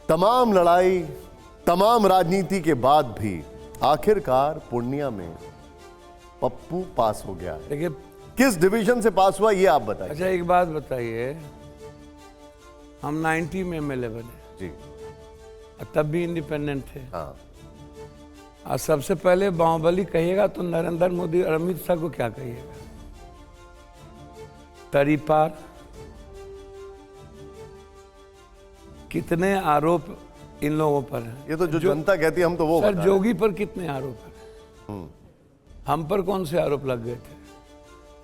तमाम लड़ाई, तमाम राजनीति के बाद भी आखिरकार पूर्णिया में पप्पू पास हो गया है। देखिए, किस डिवीजन से पास हुआ ये आप बताइए। अच्छा एक बात बताइए, हम 90 में एमएलए बने जी। तब भी इंडिपेंडेंट थे। हाँ। और सबसे पहले बाहुबली कहिएगा तो नरेंद्र मोदी और अमित शाह को क्या कहिएगा? तरीपार, कितने आरोप इन लोगों पर हैं। ये तो जो जनता कहती है हम तो वो सर बता जोगी पर कितने आरोप हैं? हम पर कौन से आरोप लग गए थे?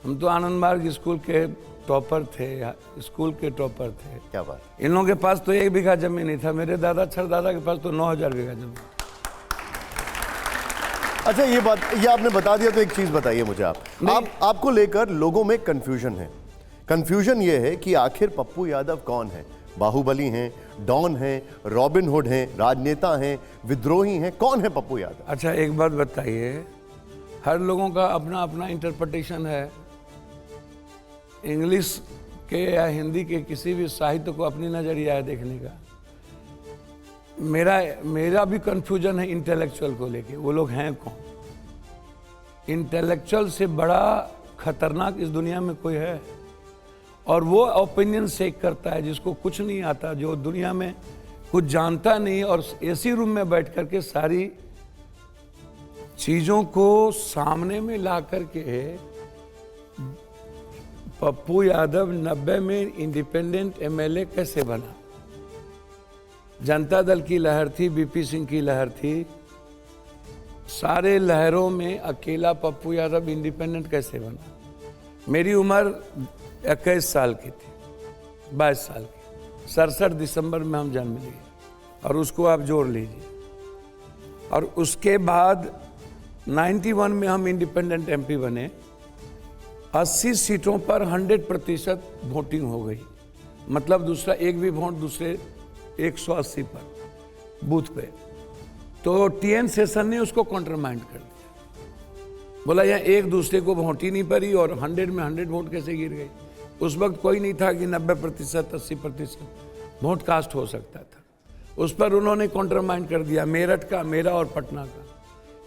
हम तो आनंद मार्ग स्कूल के टॉपर थे, स्कूल के टॉपर थे। क्या बात। इन लोगों के पास तो 1 बीघा जमीन नहीं था, मेरे दादा छरदादा के पास तो 9000 बीघा जमीन। अच्छा ये आपने बता दिया तो एक चीज बताइए मुझे आपको लेकर लोगों में कंफ्यूजन है। कंफ्यूजन ये है कि आखिर पप्पू यादव कौन है? बाहुबली हैं, डॉन हैं, रॉबिन हुड हैं, राजनेता हैं, विद्रोही हैं, कौन है पप्पू यादव? अच्छा एक बात बताइए, हर लोगों का अपना अपना इंटरप्रिटेशन है। इंग्लिश के या हिंदी के किसी भी साहित्य को अपनी नजरिया है देखने का। मेरा भी कंफ्यूजन है इंटेलेक्चुअल को लेके। वो लोग हैं कौन? इंटेलेक्चुअल से बड़ा खतरनाक इस दुनिया में कोई है? और वो ओपिनियन शेक करता है जिसको कुछ नहीं आता, जो दुनिया में कुछ जानता नहीं, और एसी रूम में बैठ करके सारी चीजों को सामने में ला करके पप्पू यादव 90 में इंडिपेंडेंट एमएलए कैसे बना? जनता दल की लहर थी, बीपी सिंह की लहर थी, सारे लहरों में अकेला पप्पू यादव इंडिपेंडेंट कैसे बना? मेरी उम्र 21 साल की थी, 22 साल की। 67 दिसंबर में हम जन्म लिए, और उसको आप जोड़ लीजिए। और उसके बाद 91 में हम इंडिपेंडेंट एमपी बने। 80 सीटों पर 100% वोटिंग हो गई, मतलब दूसरा एक भी वोट दूसरे 180 पर बूथ पे। तो टीएन सेशन ने उसको कॉन्ट्रमाइंड कर दिया, बोला यहाँ एक दूसरे को वोट ही नहीं पड़ी, और 100 में 100 वोट कैसे गिर गई? उस वक्त कोई नहीं था कि 90%, 80% वोट कास्ट हो सकता था। उस पर उन्होंने कॉन्ट्रमाइंड कर दिया। मेरठ का, मेरा और पटना का,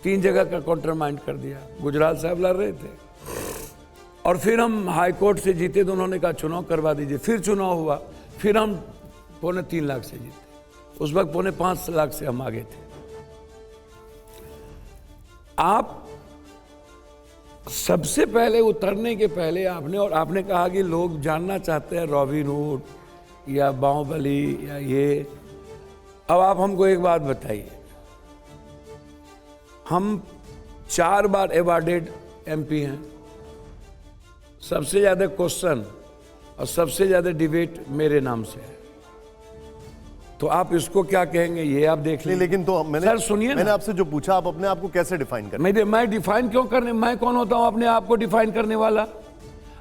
3 जगह का कॉन्ट्रमाइंड कर दिया। गुजराल साहब लड़ रहे थे, और फिर हम हाई कोर्ट से जीते तो उन्होंने कहा चुनाव करवा दीजिए। फिर चुनाव हुआ, फिर हम 3.25 लाख से जीते। उस वक्त 5.25 लाख से हम आगे थे। आप सबसे पहले उतरने के पहले आपने कहा कि लोग जानना चाहते हैं रॉबिन हुड या बाहुबली या ये। अब आप हमको एक बात बताइए, हम 4 बार अवार्डेड एमपी हैं, सबसे ज्यादा क्वेश्चन और सबसे ज्यादा डिबेट मेरे नाम से है, तो आप इसको क्या कहेंगे ये आप देख लीजिए। लेकिन तो सर सुनिए, मैंने आपसे जो पूछा, आप अपने आप को कैसे डिफाइन करें? मैं डिफाइन क्यों करने? मैं कौन होता हूं अपने आप को डिफाइन करने वाला?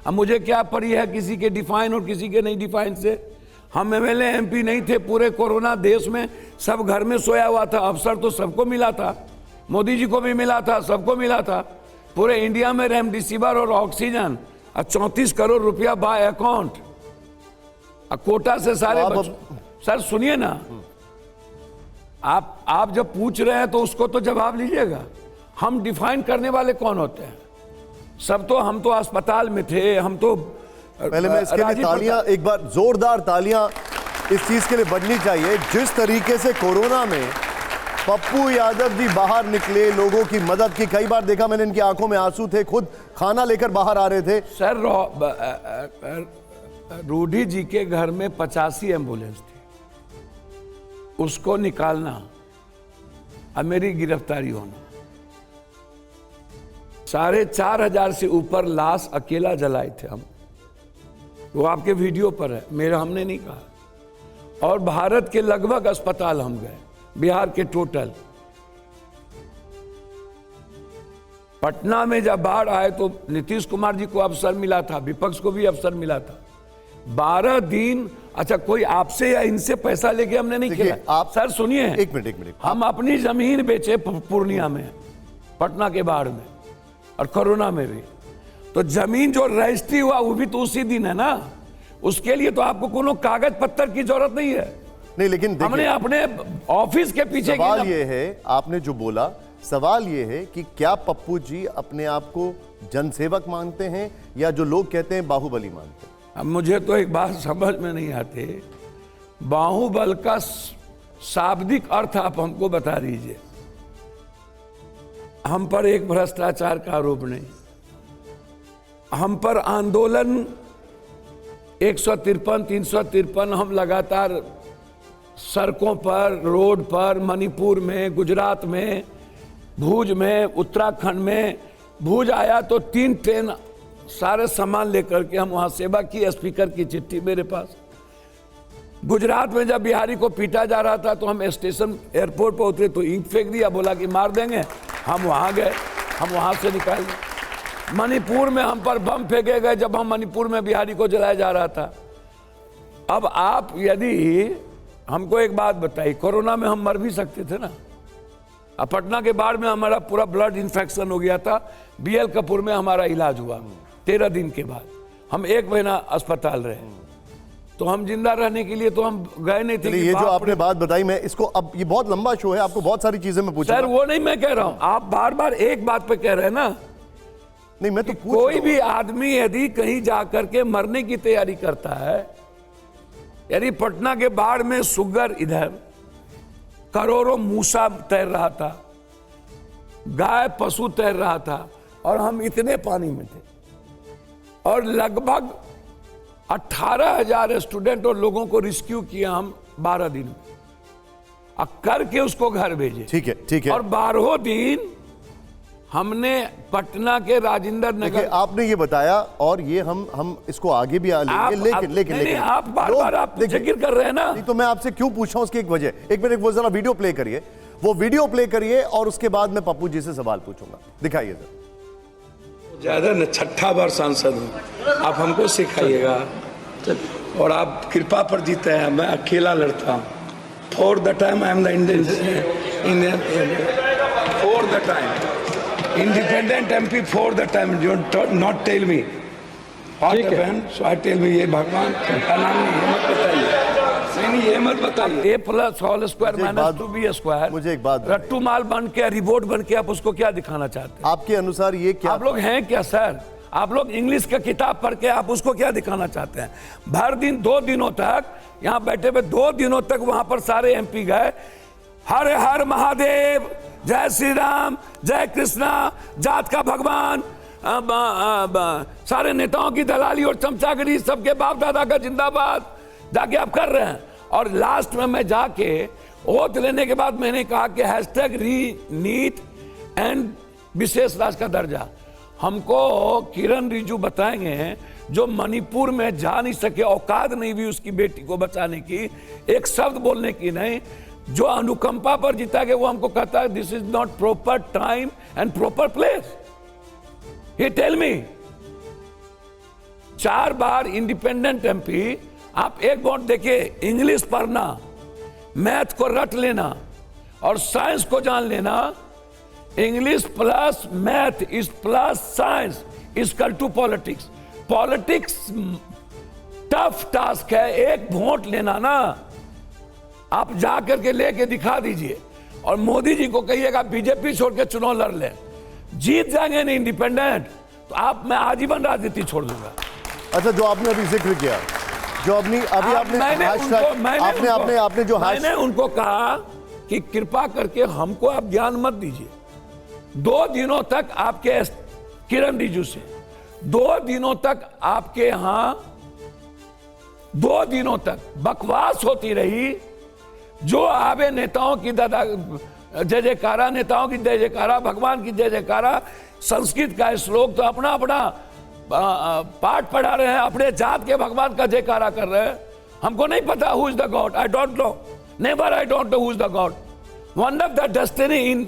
अब मुझे क्या पड़ी है किसी के डिफाइन और किसी के नहीं डिफाइन से? हम एमएलए एमपी नहीं थे। पूरे कोरोना देश में सब घर में सोया हुआ था, अवसर तो सबको मिला था, मोदी जी को भी मिला था, सबको मिला था। पूरे इंडिया में रेमडेसिविर और ऑक्सीजन 34 करोड़ रुपया बाय अकाउंट, कोटा से सारे सर सुनिए ना, आप जब पूछ रहे हैं तो उसको तो जवाब लीजिएगा। हम डिफाइन करने वाले कौन होते हैं? हम तो अस्पताल में थे, हम तो पहले मैं इसके लिए तालियां, एक बार जोरदार तालियां इस चीज के लिए बजनी चाहिए। जिस तरीके से कोरोना में पप्पू यादव जी बाहर निकले, लोगों की मदद की, कई बार देखा मैंने इनकी आंखों में आंसू थे, खुद खाना लेकर बाहर आ रहे थे। सर रूडी जी के घर में 85 एम्बुलेंस थी, उसको निकालना और मेरी गिरफ्तारी होना, 4,500 से ऊपर लाश अकेला जलाए थे हम, वो आपके वीडियो पर है, मेरा हमने नहीं कहा। और भारत के लगभग अस्पताल हम गए, बिहार के टोटल। पटना में जब बाढ़ आए तो नीतीश कुमार जी को अवसर मिला था, विपक्ष को भी अवसर मिला था। 12 दिन। अच्छा कोई आपसे या इनसे पैसा लेके हमने नहीं किया। आप सर सुनिए, एक मिनट हम अपनी जमीन बेचे पूर्णिया में, पटना के बाढ़ में और कोरोना में भी। तो जमीन जो रजिस्ट्री हुआ वो भी तो उसी दिन है ना, उसके लिए तो आपको कोनो कागज पत्तर की जरूरत नहीं है। नहीं लेकिन देखिए, हमने अपने ऑफिस के पीछे की सवाल ना- ये है, आपने जो बोला, सवाल ये है कि क्या पप्पू जी अपने आप को जनसेवक मानते हैं या जो लोग कहते हैं बाहुबली मानते हैं? अब मुझे तो एक बात समझ में नहीं आती, बाहुबल का शाब्दिक अर्थ आप हमको बता दीजिए। हम पर एक भ्रष्टाचार का आरोप नहीं, हम पर आंदोलन 153, 353 हम लगातार सड़कों पर, रोड पर, मणिपुर में, गुजरात में, भुज में, उत्तराखंड में। भुज आया तो 3 ट्रेन सारे सामान लेकर के हम वहां सेवा की, स्पीकर की चिट्ठी मेरे पास। गुजरात में जब बिहारी को पीटा जा रहा था तो हम स्टेशन एयरपोर्ट पर उतरे तो ईंट फेंक दिया, बोला कि मार देंगे। हम वहां गए, हम वहां से निकाल गए। मणिपुर में हम पर बम फेंके गए जब हम मणिपुर में बिहारी को जलाया जा रहा था। अब आप यदि हमको एक बात बताइए, कोरोना में हम मर भी सकते थे ना। अब पटना के बाढ़ में हमारा पूरा ब्लड इन्फेक्शन हो गया था, बीएल कपूर में हमारा इलाज हुआ 13 दिन के बाद, हम 1 महीना अस्पताल रहे। तो हम जिंदा रहने के लिए तो हम गए नहीं थे। ये जो आपने बात बताई, मैं इसको, अब ये बहुत लंबा शो है, आपको बहुत सारी चीजें मैं पूछूंगा। सर वो नहीं मैं कह रहा हूं, आप बार बार एक बात पे कह रहे हैं ना। नहीं मैं तो पूछ कोई रहा हूं। भी आदमी यदि कहीं जाकर के मरने की तैयारी करता है, यदि पटना के बाढ़ में सुगर इधर करोड़ों मूसा तैर रहा था, गाय पशु तैर रहा था, और हम इतने पानी में थे, और लगभग 18,000 स्टूडेंट और लोगों को रिस्क्यू किया हम 12 दिन में, और करके उसको घर भेजे। ठीक है, ठीक है। और 12 दिन हमने पटना के राजेंद्र नगर, आपने ये बताया, और ये हम इसको आगे भी लेंगे, लेकिन आप बार-बार आप जिक्र कर रहे हैं ना। नहीं तो मैं आपसे क्यों पूछ रहा हूं, उसकी एक वजह। एक मिनट, वो जरा वीडियो प्ले करिए, वो वीडियो प्ले करिए, और उसके बाद मैं पप्पू जी से सवाल पूछूंगा। दिखाइए सर। ज्यादा न 6ठा बार सांसद हूँ, आप हमको सिखाइएगा। और आप कृपा पर जीते हैं, मैं अकेला लड़ता हूँ। For the time I am the Indian, for the time independent MP, for the time. Not tell me what happened, so I tell me ये भगवान का नाम नहीं, मत बताइए। नहीं ये मत बताइए। A+² - 2B², मुझे एक बात बताइए। रट्टू माल बन के, रिपोर्ट बन के आप उसको क्या दिखाना चाहते हैं? आपके अनुसार ये क्या, आप लोग हैं क्या सर? आप लोग इंग्लिश का किताब पढ़ के आप उसको क्या दिखाना चाहते हैं? भर दिन 2 दिनों तक यहाँ बैठे हुए, 2 दिनों तक वहां पर सारे एमपी गए, हर हर महादेव, जय श्री राम, जय कृष्णा, जात का भगवान, सारे नेताओं की दलाली और चमचागिरी, सबके बाप दादा का जिंदाबाद जाके आप कर रहे हैं। और लास्ट में मैं जाके ओथ लेने के बाद मैंने कहा कि हैशटैग नीट एंड विशेष राष्ट्र का दर्जा। हमको किरण रिजिजू बताएंगे, जो मणिपुर में जा नहीं सके, औकात नहीं हुई उसकी बेटी को बचाने की, एक शब्द बोलने की नहीं, जो अनुकंपा पर जीता गया, वो हमको कहता है this is not proper time and proper place. He tell me, 4 बार इंडिपेंडेंट एमपी, आप एक बार देखिए, इंग्लिश पढ़ना, मैथ को रट लेना और साइंस को जान लेना। English plus math is plus science is equal to politics. Politics tough task है, एक वोट लेना ना, आप जाकर के लेके दिखा दीजिए, और मोदी जी को कहिएगा बीजेपी छोड़ के चुनाव लड़ ले, जीत जाएंगे नहीं इंडिपेंडेंट, तो आप, मैं आजीवन राजनीति छोड़ दूंगा। अच्छा, जो आपने अभी जिक्र किया, जो अभी मैंने उनको कहा कि कृपा करके हमको आप ज्ञान मत दीजिए। 2 दिनों तक आपके किरण रिजिजू से, 2 दिनों तक आपके यहां, 2 दिनों तक बकवास होती रही। जो आवे नेताओं की दादा जय जयकारा, नेताओं की जय जयकारा, भगवान की जय जयकारा, संस्कृत का श्लोक तो अपना अपना पाठ पढ़ा रहे हैं, अपने जात के भगवान का जयकारा कर रहे हैं। हमको नहीं पता who is the God, I don't know, never I don't know who is the God, one of the destiny in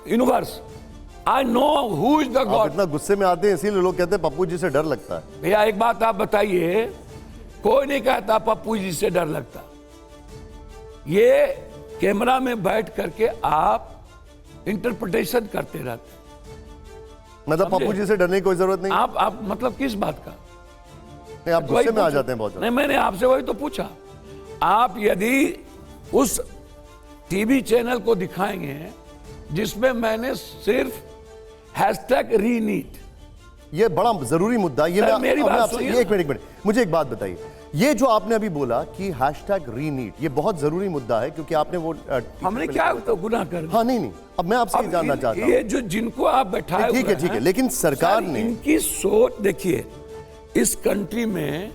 universe, I know who is the God. इतना गुस्से में आते हैं, इसीलिए लोग कहते हैं पप्पू जी से डर लगता है। भैया एक बात आप बताइए, कोई नहीं कहता पप्पू जी से डर लगता। ये कैमरा में बैठ करके आप इंटरप्रिटेशन करते रहते, मतलब पप्पू जी से डरने की कोई जरूरत नहीं। आप मतलब किस बात का? नहीं, आप गुस्से में आ जाते हैं बहुत। नहीं, मैंने आपसे वही तो पूछा। आप यदि उस टीवी चैनल को दिखाएंगे जिसमें मैंने सिर्फ हैशटैग रीनीट। ये बड़ा जरूरी मुद्दा, ये सर, मेरी बात आपसे सुनिए। एक मिनट मुझे एक बात बताइए, ये जो आपने अभी बोला कि हैशटैग रीनीट, ये बहुत जरूरी मुद्दा है क्योंकि आपने वो हमने क्या तो गुनाह कर दिया। हाँ नहीं, अब मैं आपसे ये जानना चाहता हूँ। ये जो जिनको आप बैठाए ठीक है, हुए हैं, लेकिन सरकार सर, ने इनकी सोच देखिए, इस कंट्री में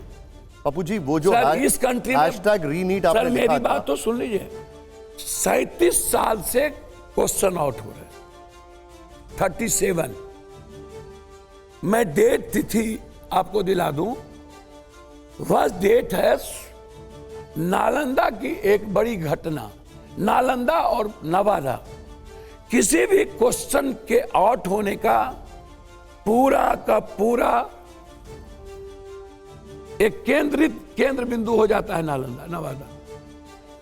पप्पू जी वो जो सर, इस कंट्री में हैशटैग रीनीट सर आपने मेरी लिखा बात था, तो सुन लीजिए। 37 साल से क्वेश्चन आउट हो रहे हैं, 37। मैं डेट तिथि आपको दिला दूं, वह डेट है नालंदा की एक बड़ी घटना। नालंदा और नवादा, किसी भी क्वेश्चन के आउट होने का पूरा एक केंद्र बिंदु हो जाता है नालंदा नवादा।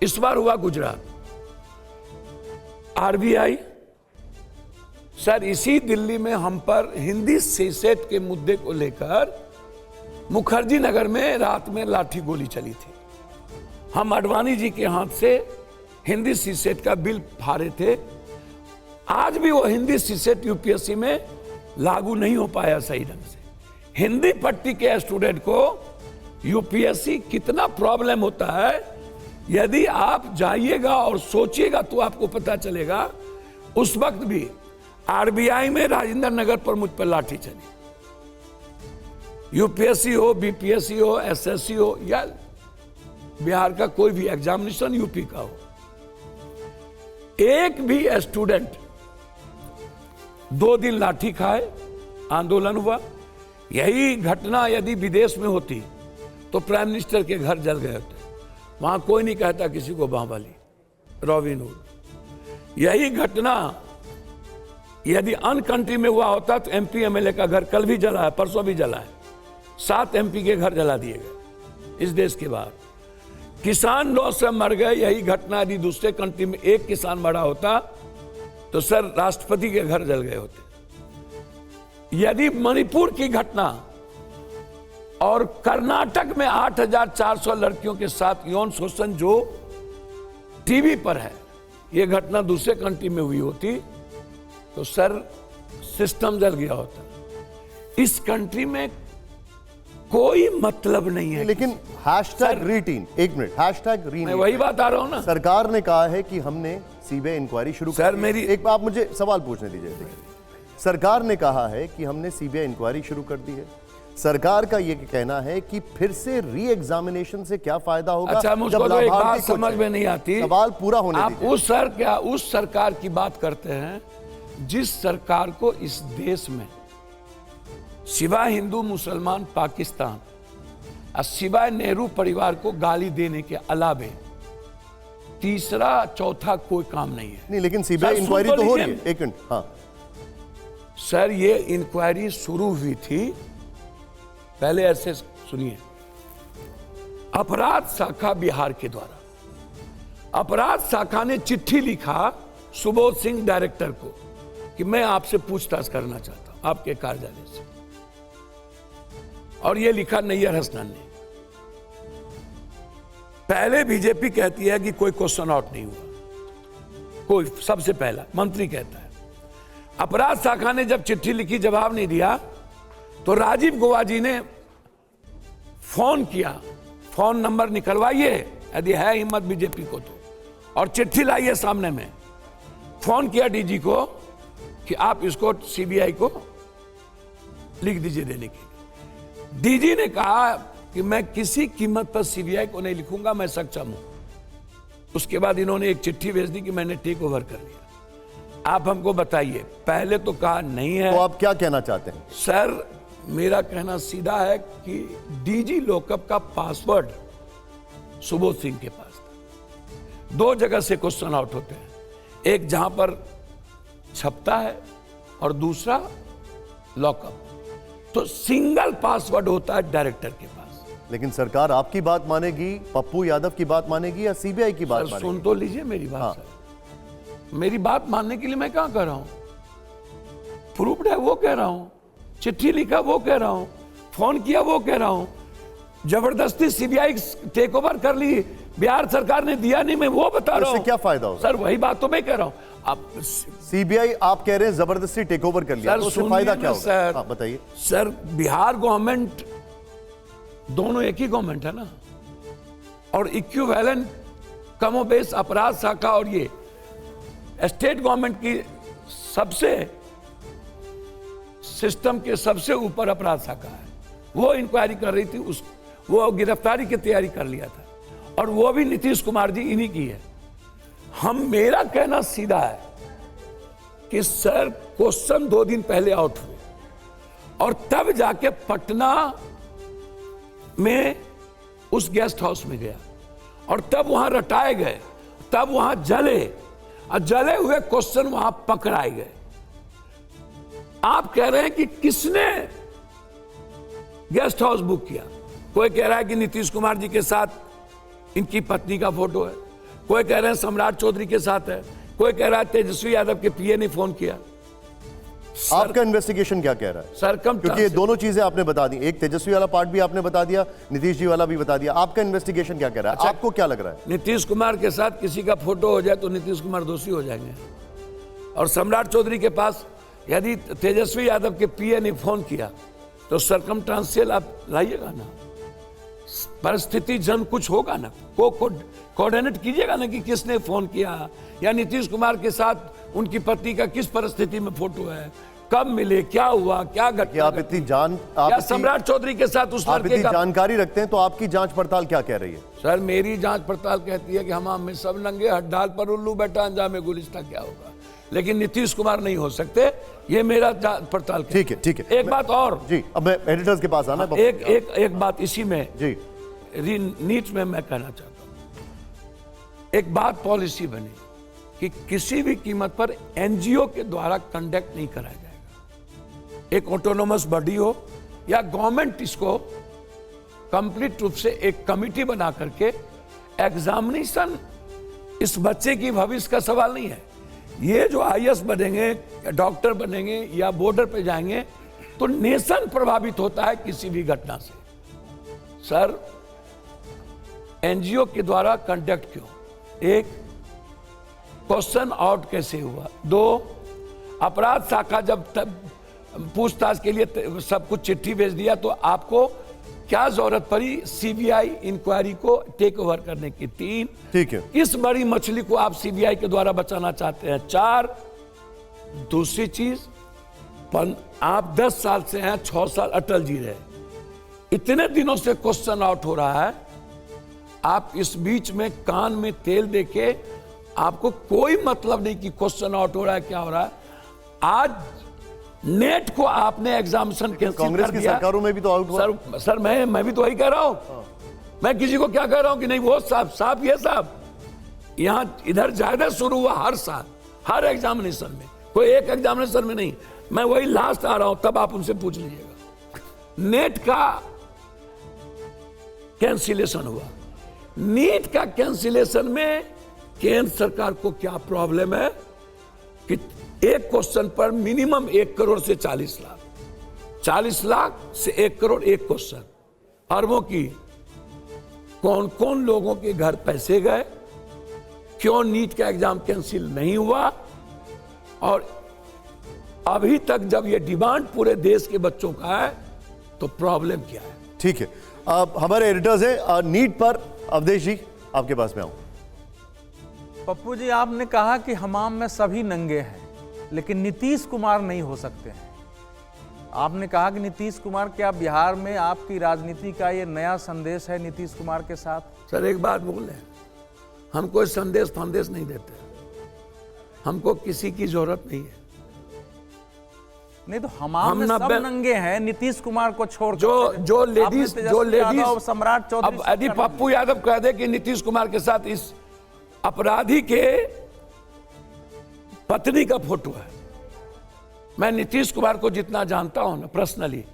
इस बार हुआ गुजरात। आरबीआई सर, इसी दिल्ली में हम पर हिंदी सीसेट के मुद्दे को लेकर मुखर्जी नगर में रात में लाठी गोली चली थी। हम अडवाणी जी के हाथ से हिंदी सीसेट का बिल फाड़े थे। आज भी वो हिंदी सीसेट यूपीएससी में लागू नहीं हो पाया सही ढंग से। हिंदी पट्टी के स्टूडेंट को यूपीएससी कितना प्रॉब्लम होता है, यदि आप जाइएगा और सोचिएगा तो आपको पता चलेगा। उस वक्त भी आरबीआई में राजेंद्र नगर पर मुझ पर लाठी चली। यूपीएससी हो, बीपीएससी हो, एसएससी हो या बिहार का कोई भी एग्जामिनेशन यूपी का हो, एक भी स्टूडेंट 2 दिन लाठी खाए, आंदोलन हुआ। यही घटना यदि विदेश में होती तो प्राइम मिनिस्टर के घर जल गए होते। वहां कोई नहीं कहता किसी को बाहुबली, रॉबिन हुड। यही घटना यदि अन्य कंट्री में हुआ होता तो एमपी एमएलए का घर कल भी जला है, परसों भी जला है। 7 एमपी के घर जला दिए गए इस देश के बाहर। किसान लोग से मर गए। यही घटना यदि दूसरे कंट्री में एक किसान मरा होता तो सर राष्ट्रपति के घर जल गए होते। यदि मणिपुर की घटना और कर्नाटक में 8,400 लड़कियों के साथ यौन शोषण जो टीवी पर है, यह घटना दूसरे कंट्री में हुई होती तो सर सिस्टम जल गया होता। इस कंट्री में कोई मतलब नहीं है। लेकिन हैशटैग रीटीन, एक मिनट, हैशटैग रीनीट, मैं वही बात आ रहा हूं ना। सरकार ने कहा है कि हमने सीबीआई इंक्वायरी शुरू सर, कर दी। मेरी एक आप मुझे सवाल पूछने दीजिए। सरकार ने कहा है कि हमने सीबीआई इंक्वायरी शुरू कर दी है। सरकार का यह कहना है कि फिर से री एग्जामिनेशन से क्या फायदा होगा। अच्छा, मुझको तो एक बात समझ में नहीं आती। सवाल पूरा होने आप दीजिए। उस सरकार की बात करते हैं जिस सरकार को इस देश में सिवाय हिंदू मुसलमान पाकिस्तान और सिवाय नेहरू परिवार को गाली देने के अलावे तीसरा चौथा कोई काम नहीं है। नहीं, लेकिन सीबीआई इंक्वायरी तो हो रही है। एक मिनट, हाँ सर, ये इंक्वायरी शुरू हुई थी। पहले ऐसे सुनिए, अपराध शाखा बिहार के द्वारा अपराध शाखा ने चिट्ठी लिखा सुबोध सिंह डायरेक्टर को कि मैं आपसे पूछताछ करना चाहता हूं आपके कार्यालय से, और यह लिखा नैयर हसनैन ने। पहले बीजेपी कहती है कि कोई क्वेश्चन आउट नहीं हुआ, कोई, सबसे पहला मंत्री कहता है। अपराध शाखा ने जब चिट्ठी लिखी, जवाब नहीं दिया, तो राजीव गौबा जी ने फोन किया। फोन नंबर निकलवाइए यदि है हिम्मत बीजेपी को तो, और चिट्ठी लाइए सामने में। फोन किया डीजी को कि आप इसको सीबीआई को लिख दीजिए देने के लिए। डीजी ने कहा कि मैं किसी कीमत पर सीबीआई को नहीं लिखूंगा, मैं सक्षम हूं। उसके बाद इन्होंने एक चिट्ठी भेज दी कि मैंने टेक ओवर कर लिया। आप हमको बताइए, पहले तो कहा नहीं है। तो आप क्या कहना चाहते हैं? सर, मेरा कहना सीधा है कि डीजी लॉकअप का पासवर्ड सुबोध सिंह के पास था। 2 जगह से क्वेश्चन आउट होते हैं, एक जहां पर छपता है और दूसरा लॉकअप। तो सिंगल पासवर्ड होता है डायरेक्टर के पास। लेकिन सरकार आपकी बात मानेगी, पप्पू यादव की बात मानेगी या सीबीआई की बात मानेगी? सुन तो लीजिए मेरी बात। हाँ। सर, मेरी बात मानने के लिए मैं क्या कह रहा हूं? प्रूफ्ड है वो कह रहा हूं, चिट्ठी लिखा वो कह रहा हूं, फोन किया वो कह रहा हूं। जबरदस्ती सीबीआई टेक ओवर कर ली बिहार सरकार ने दिया नहीं, मैं वो बता रहा इससे हूं। क्या फायदा होगा? सर वही बात तो मैं कह रहा हूं। आप सीबीआई आप कह रहे हैं जबरदस्ती टेक ओवर कर लिया, सर तो उससे सुनिए फायदा ना क्या होगा? सर, हाँ, बताइए। सर बिहार गवर्नमेंट दोनों एक ही गवर्नमेंट है ना, और इक्विवेलेंट कमोबेश अपराध शाखा और ये स्टेट गवर्नमेंट की सबसे सिस्टम के सबसे ऊपर अपराध शाखा है। वो इंक्वायरी कर रही थी, वो गिरफ्तारी की तैयारी कर लिया था, और वो भी नीतीश कुमार जी इन्हीं की है। मेरा कहना सीधा है कि सर क्वेश्चन 2 दिन पहले आउट हुए, और तब जाके पटना में उस गेस्ट हाउस में गया, और तब वहां रटाए गए, तब वहां जले, और जले हुए क्वेश्चन वहां पकड़ाए गए। आप कह रहे हैं कि किसने गेस्ट हाउस बुक किया? कोई कह रहा है कि नीतीश कुमार जी के साथ इनकी पत्नी का फोटो है, कोई कह रहे हैं सम्राट चौधरी के साथ है, कोई कह रहा है तेजस्वी यादव के पीए ने फोन किया। आपका इन्वेस्टिगेशन क्या कह रहा है? सरकम क्योंकि ये दोनों चीजें आपने बता दी, एक तेजस्वी वाला पार्ट भी आपने बता दिया, नीतीश जी वाला भी बता दिया। आपका इन्वेस्टिगेशन क्या कह रहा है? अच्छा, आपको क्या लग रहा है? नीतीश कुमार के साथ किसी का फोटो हो जाए तो नीतीश कुमार दोषी हो जाएंगे, और सम्राट चौधरी के पास यदि तेजस्वी यादव के पीए ने फोन किया तो सरकमस्टेंशियल आप लाइएगा ना, परिस्थिति जन कुछ होगा ना, कोऑर्डिनेट कीजिएगा ना कि किसने फोन किया, या नीतीश कुमार के साथ उनकी पत्नी का किस परिस्थिति में फोटो है, कब मिले, क्या हुआ, क्या घटना, आप इतनी सम्राट चौधरी के साथ उस लड़के का जानकारी रखते हैं, तो आपकी जांच पड़ताल क्या कह रही है? सर मेरी जांच पड़ताल कहती है कि हम सब नंगे हड्डाल पर उल्लू बैठा अंजाम गुलिस्ता क्या होगा, लेकिन नीतीश कुमार नहीं हो सकते, ये मेरा जांच पड़ताल। ठीक है, ठीक है। एक बात और जी, अब मैं एडिटर्स के पास आना है। एक बात इसी में जी नीट में मैं कहना चाहता हूं, एक बात पॉलिसी बनी कि किसी भी कीमत पर एनजीओ के द्वारा कंडक्ट नहीं कराया जाएगा। एक ऑटोनोमस बॉडी हो या गवर्नमेंट इसको कंप्लीट रूप से एक कमिटी बना करके एग्जामिनेशन, इस बच्चे की भविष्य का सवाल नहीं है। ये जो आईएएस बनेंगे या डॉक्टर बनेंगे या बॉर्डर पे जाएंगे तो नेशन प्रभावित होता है किसी भी घटना से। सर एनजीओ के द्वारा कंडक्ट क्यों? एक, क्वेश्चन आउट कैसे हुआ? 2, अपराध शाखा जब पूछताछ के लिए सब कुछ चिट्ठी भेज दिया तो आपको क्या जरूरत पड़ी सीबीआई इंक्वायरी को टेक ओवर करने की? 3, ठीक है, इस बड़ी मछली को आप सीबीआई के द्वारा बचाना चाहते हैं। 4, दूसरी चीज, आप 10 साल से हैं, 6 साल अटल जी रहे, इतने दिनों से क्वेश्चन आउट हो रहा है, आप इस बीच में कान में तेल देके आपको कोई मतलब नहीं कि क्वेश्चन आउट हो रहा है, क्या हो रहा है। आज नेट को आपने एग्जामिनेशन कैंसिल कर दिया। कांग्रेस की सरकारों में भी तो आउट हुआ। सर मैं भी तो वही कह रहा हूं। मैं किसी को क्या कह रहा हूं कि नहीं वो साहब ये साहब, यहां इधर ज्यादा शुरू हुआ हर साल, हर एग्जामिनेशन में, कोई एक एग्जामिनेशन में नहीं। मैं वही लास्ट आ रहा हूं, तब आप उनसे पूछ लीजिएगा। नेट का कैंसिलेशन हुआ, नीट का कैंसिलेशन में केंद्र सरकार को क्या प्रॉब्लम है कि एक क्वेश्चन पर मिनिमम 1 करोड़ से 40 लाख, 40 लाख से 1 करोड़ एक क्वेश्चन, अरबों की। कौन कौन लोगों के घर पैसे गए, क्यों नीट का एग्जाम कैंसिल नहीं हुआ, और अभी तक जब ये डिमांड पूरे देश के बच्चों का है तो प्रॉब्लम क्या है? ठीक है, अब हमारे एडिटर्स हैं नीट पर। अवधेश जी आपके पास में आऊं। पप्पू जी, आपने कहा कि हमाम में सभी नंगे हैं, लेकिन नीतीश कुमार नहीं हो सकते हैं। आपने कहा कि नीतीश कुमार, क्या बिहार में आपकी राजनीति का ये नया संदेश है नीतीश कुमार के साथ? सर एक बात बोल रहे हैं, हम कोई संदेश नहीं देते, हमको किसी की जरूरत नहीं है। नहीं तो हमाम में सब नंगे हैं नीतीश कुमार को छोड़। जो लेडीज सम्राट चौधरी, अब यदि पप्पू यादव कह दे कि नीतीश कुमार के साथ इस अपराधी के पत्नी का फोटो है, मैं नीतीश कुमार को जितना जानता हूं ना पर्सनली,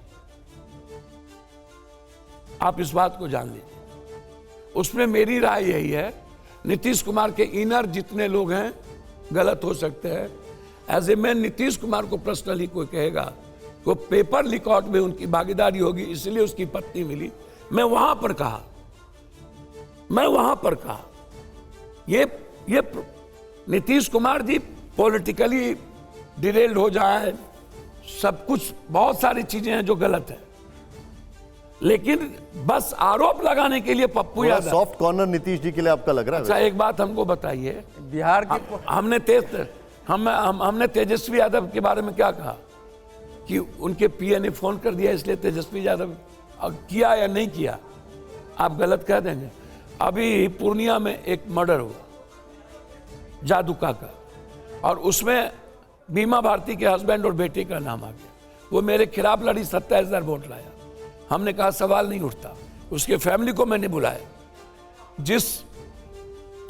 आप इस बात को जान लीजिए, उसमें मेरी राय यही है, नीतीश कुमार के इनर जितने लोग हैं गलत हो सकते हैं। As a man Nitish Kumar को पर्सनली कोई कहेगा वो पेपर रिकॉर्ड में उनकी भागीदारी होगी इसलिए उसकी पत्नी मिली, मैं वहां पर कहा, मैं वहां पर कहा ये नीतीश कुमार जी पॉलिटिकली डिरेल्ड हो जाए, सब कुछ बहुत सारी चीजें हैं जो गलत है, लेकिन बस आरोप लगाने के लिए पप्पू यादव। सॉफ्ट कॉर्नर नीतीश जी के लिए आपका लग रहा है? अच्छा एक बात हमको बताइए, बिहार के हमने तेजस्वी यादव के बारे में क्या कहा कि उनके पीए ने फोन कर दिया इसलिए तेजस्वी यादव किया या नहीं किया? आप गलत कह देंगे। अभी पूर्णिया में एक मर्डर हुआ जादुका का, और उसमें बीमा भारती के हस्बैंड और बेटे का नाम आ गया। वो मेरे खिलाफ लड़ी, 27,000 वोट लाया। हमने कहा सवाल नहीं उठता। उसके फैमिली को मैंने बुलाया, जिस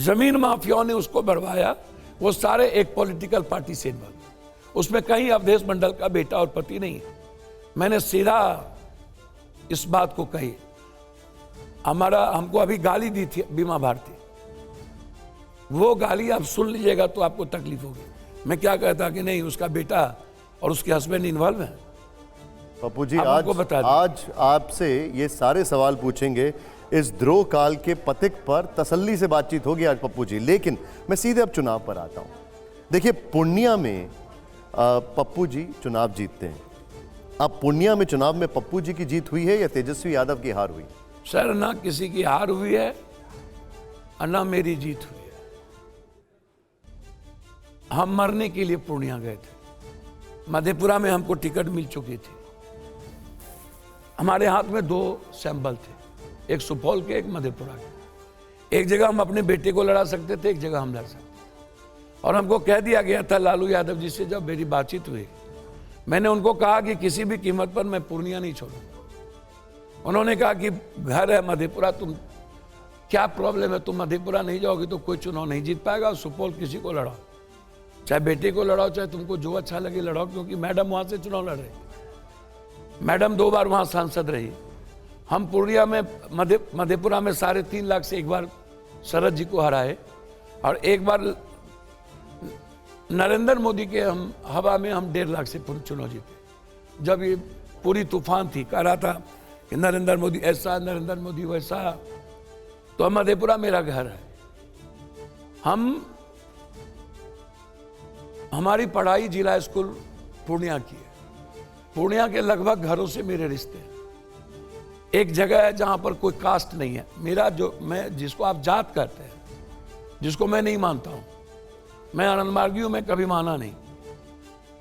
जमीन माफियाओं ने उसको बढ़वाया वो सारे एक पॉलिटिकल पार्टी से इन्वॉल्व, उसमें कहीं अवधेश मंडल का बेटा और पति नहीं है। मैंने सीधा इस बात को कही। हमको अभी गाली दी थी बीमा भारती, वो गाली आप सुन लीजिएगा तो आपको तकलीफ होगी। मैं क्या कहता कि नहीं, उसका बेटा और उसके हस्बैंड इन्वॉल्व है। पप्पू जी आज आपसे ये सारे सवाल पूछेंगे, इस द्रोह काल के पथिक पर तसल्ली से बातचीत होगी आज पप्पू जी। लेकिन मैं सीधे अब चुनाव पर आता हूं। देखिए पूर्णिया में पप्पू जी चुनाव जीतते हैं। अब पूर्णिया में चुनाव में पप्पू जी की जीत हुई है या तेजस्वी यादव की हार हुई? सर ना किसी की हार हुई है और ना मेरी जीत हुई है। हम मरने के लिए पूर्णिया गए थे। मधेपुरा में हमको टिकट मिल चुकी थी। हमारे हाथ में 2 सैंपल थे, एक सुपौल के एक मधेपुरा के। एक जगह हम अपने बेटे को लड़ा सकते थे, एक जगह हम लड़ सकते थे। और हमको कह दिया गया था लालू यादव जी से, जब मेरी बातचीत हुई, मैंने उनको कहा कि किसी भी कीमत पर मैं पूर्णिया नहीं छोड़ूंगा। उन्होंने कहा कि घर है मधेपुरा, तुम क्या प्रॉब्लम है, तुम मधेपुरा नहीं जाओगे तो कोई चुनाव नहीं जीत पाएगा। सुपौल किसी को लड़ाओ, चाहे बेटे को लड़ाओ, चाहे तुमको जो अच्छा लगे लड़ाओ, क्योंकि मैडम वहां से चुनाव लड़ रही। मैडम 2 बार वहां सांसद रही। हम पूर्णिया में मधेपुरा में 3.5 लाख से एक बार शरद जी को हराए, और एक बार नरेंद्र मोदी के हम हवा में हम 1.5 लाख से चुनाव जीते। जब ये पूरी तूफान थी, कह रहा था कि नरेंद्र मोदी ऐसा, नरेंद्र मोदी वैसा। तो मधेपुरा मेरा घर है। हमारी पढ़ाई जिला स्कूल पूर्णिया की है। पूर्णिया के लगभग घरों से मेरे रिश्ते हैं। एक जगह है जहां पर कोई कास्ट नहीं है। मेरा जिसको आप जात कहते हैं, जिसको मैं नहीं मानता हूं, मैं आनंद मार्गियों में कभी माना नहीं।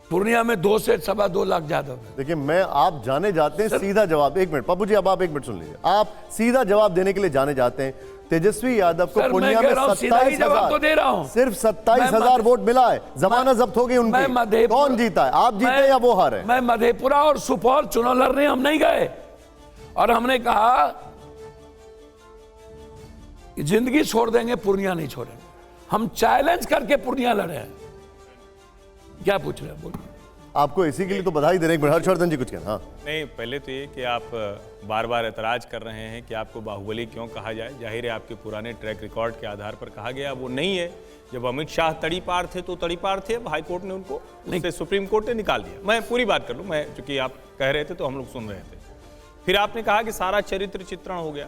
पूर्णिया में 2 से 2.25 लाख यादव है। देखिए आप जाने जाते हैं सीधा जवाब। 1 मिनट पप्पू जी, अब आप 1 मिनट सुन लीजिए। आप सीधा जवाब देने के लिए जाने जाते हैं। तेजस्वी यादव को पूर्णिया में 27,000 तो दे रहा हूं, सिर्फ 27,000 वोट मिला है। जमानत जब्त हो गई उनकी। कौन जीता है, आप जीते या वो हारे? मैं मधेपुरा और सुपौल चुनाव लड़ने हम नहीं गए, और हमने कहा कि जिंदगी छोड़ देंगे, पूर्णिया नहीं छोड़ेंगे। हम चैलेंज करके पूर्णिया लड़े हैं। क्या पूछ रहे हैं, बोलिए। आपको इसी के लिए तो बधाई देने। हर्षवर्धन जी कुछ कहना? हाँ नहीं, पहले तो ये कि आप बार बार एतराज कर रहे हैं कि आपको बाहुबली क्यों कहा जाए। जाहिर है आपके पुराने ट्रैक रिकॉर्ड के आधार पर कहा गया, वो नहीं है। जब अमित शाह तड़ीपार थे तो तड़ीपार थे, हाई कोर्ट ने उनको उससे सुप्रीम कोर्ट ने निकाल दिया। मैं पूरी बात कर लूँ, मैं चूंकि आप कह रहे थे तो हम लोग सुन रहे थे। फिर आपने कहा कि सारा चरित्र चित्रण हो गया।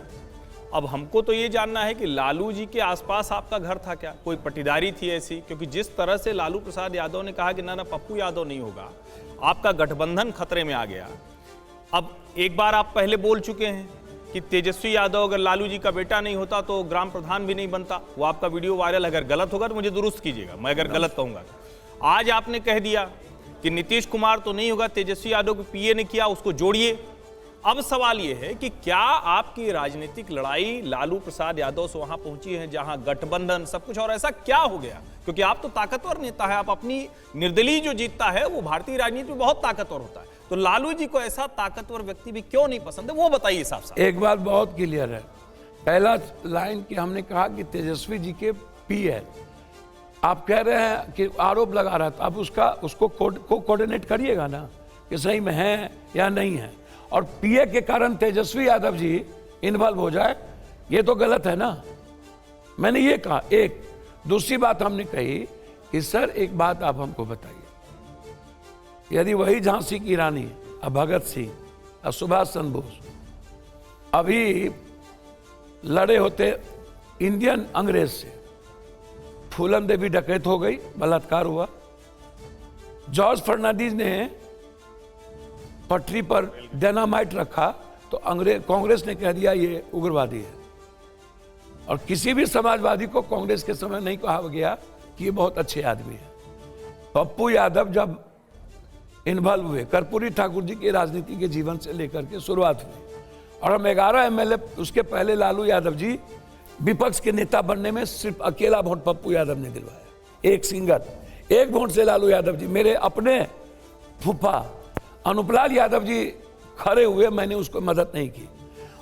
अब हमको तो ये जानना है कि लालू जी के आसपास आपका घर था क्या, कोई पटीदारी थी ऐसी? क्योंकि जिस तरह से लालू प्रसाद यादव ने कहा कि ना पप्पू यादव नहीं होगा, आपका गठबंधन खतरे में आ गया। अब एक बार आप पहले बोल चुके हैं कि तेजस्वी यादव अगर लालू जी का बेटा नहीं होता तो ग्राम प्रधान भी नहीं बनता। वो आपका वीडियो वायरल, अगर गलत होगा तो मुझे दुरुस्त कीजिएगा, मैं अगर गलत कहूंगा तो। आज आपने कह दिया कि नीतीश कुमार तो नहीं होगा, तेजस्वी यादव को पीए ने किया, उसको जोड़िए। अब सवाल यह है कि क्या आपकी राजनीतिक लड़ाई लालू प्रसाद यादव से वहां पहुंची है जहां गठबंधन सब कुछ, और ऐसा क्या हो गया? क्योंकि आप तो ताकतवर नेता है, आप अपनी निर्दलीय जो जीतता है वो भारतीय राजनीति में बहुत ताकतवर होता है। तो लालू जी को ऐसा ताकतवर व्यक्ति भी क्यों नहीं पसंद है, वो बताइए साफ साफ। एक बात बहुत क्लियर है। पहला लाइन की हमने कहा कि तेजस्वी जी के पीए, आप कह रहे हैं कि आरोप लगा रहा था, अब उसको कोऑर्डिनेट करिएगा ना कि सही में है या नहीं है। और पीए के कारण तेजस्वी यादव जी इन्वॉल्व हो जाए, ये तो गलत है ना। मैंने ये कहा। एक दूसरी बात हमने कही कि सर एक बात आप हमको बताइए, यदि वही झांसी की रानी और भगत सिंह और सुभाष चंद्र बोस अभी लड़े होते इंडियन अंग्रेज से। फूलन देवी डकैत हो गई, बलात्कार हुआ। जॉर्ज फर्नांडीज ने पटरी पर डायनामाइट रखा तो कांग्रेस ने कह दिया ये उग्रवादी है। और किसी भी समाजवादी को कांग्रेस के समय नहीं कहा गया कि ये बहुत अच्छे आदमी है। पप्पू यादव जब इन्वॉल्व हुए, कर्पूरी ठाकुर जी के राजनीति के जीवन से लेकर के शुरुआत हुई, और हम 11 एमएलए, उसके पहले लालू यादव जी विपक्ष के नेता बनने में सिर्फ अकेला वोट पप्पू यादव ने दिलवाया, एक सिंगल, एक वोट से लालू यादव जी। मेरे अपने फूफा अनुपलाल यादव जी खड़े हुए, मैंने उसको मदद नहीं की।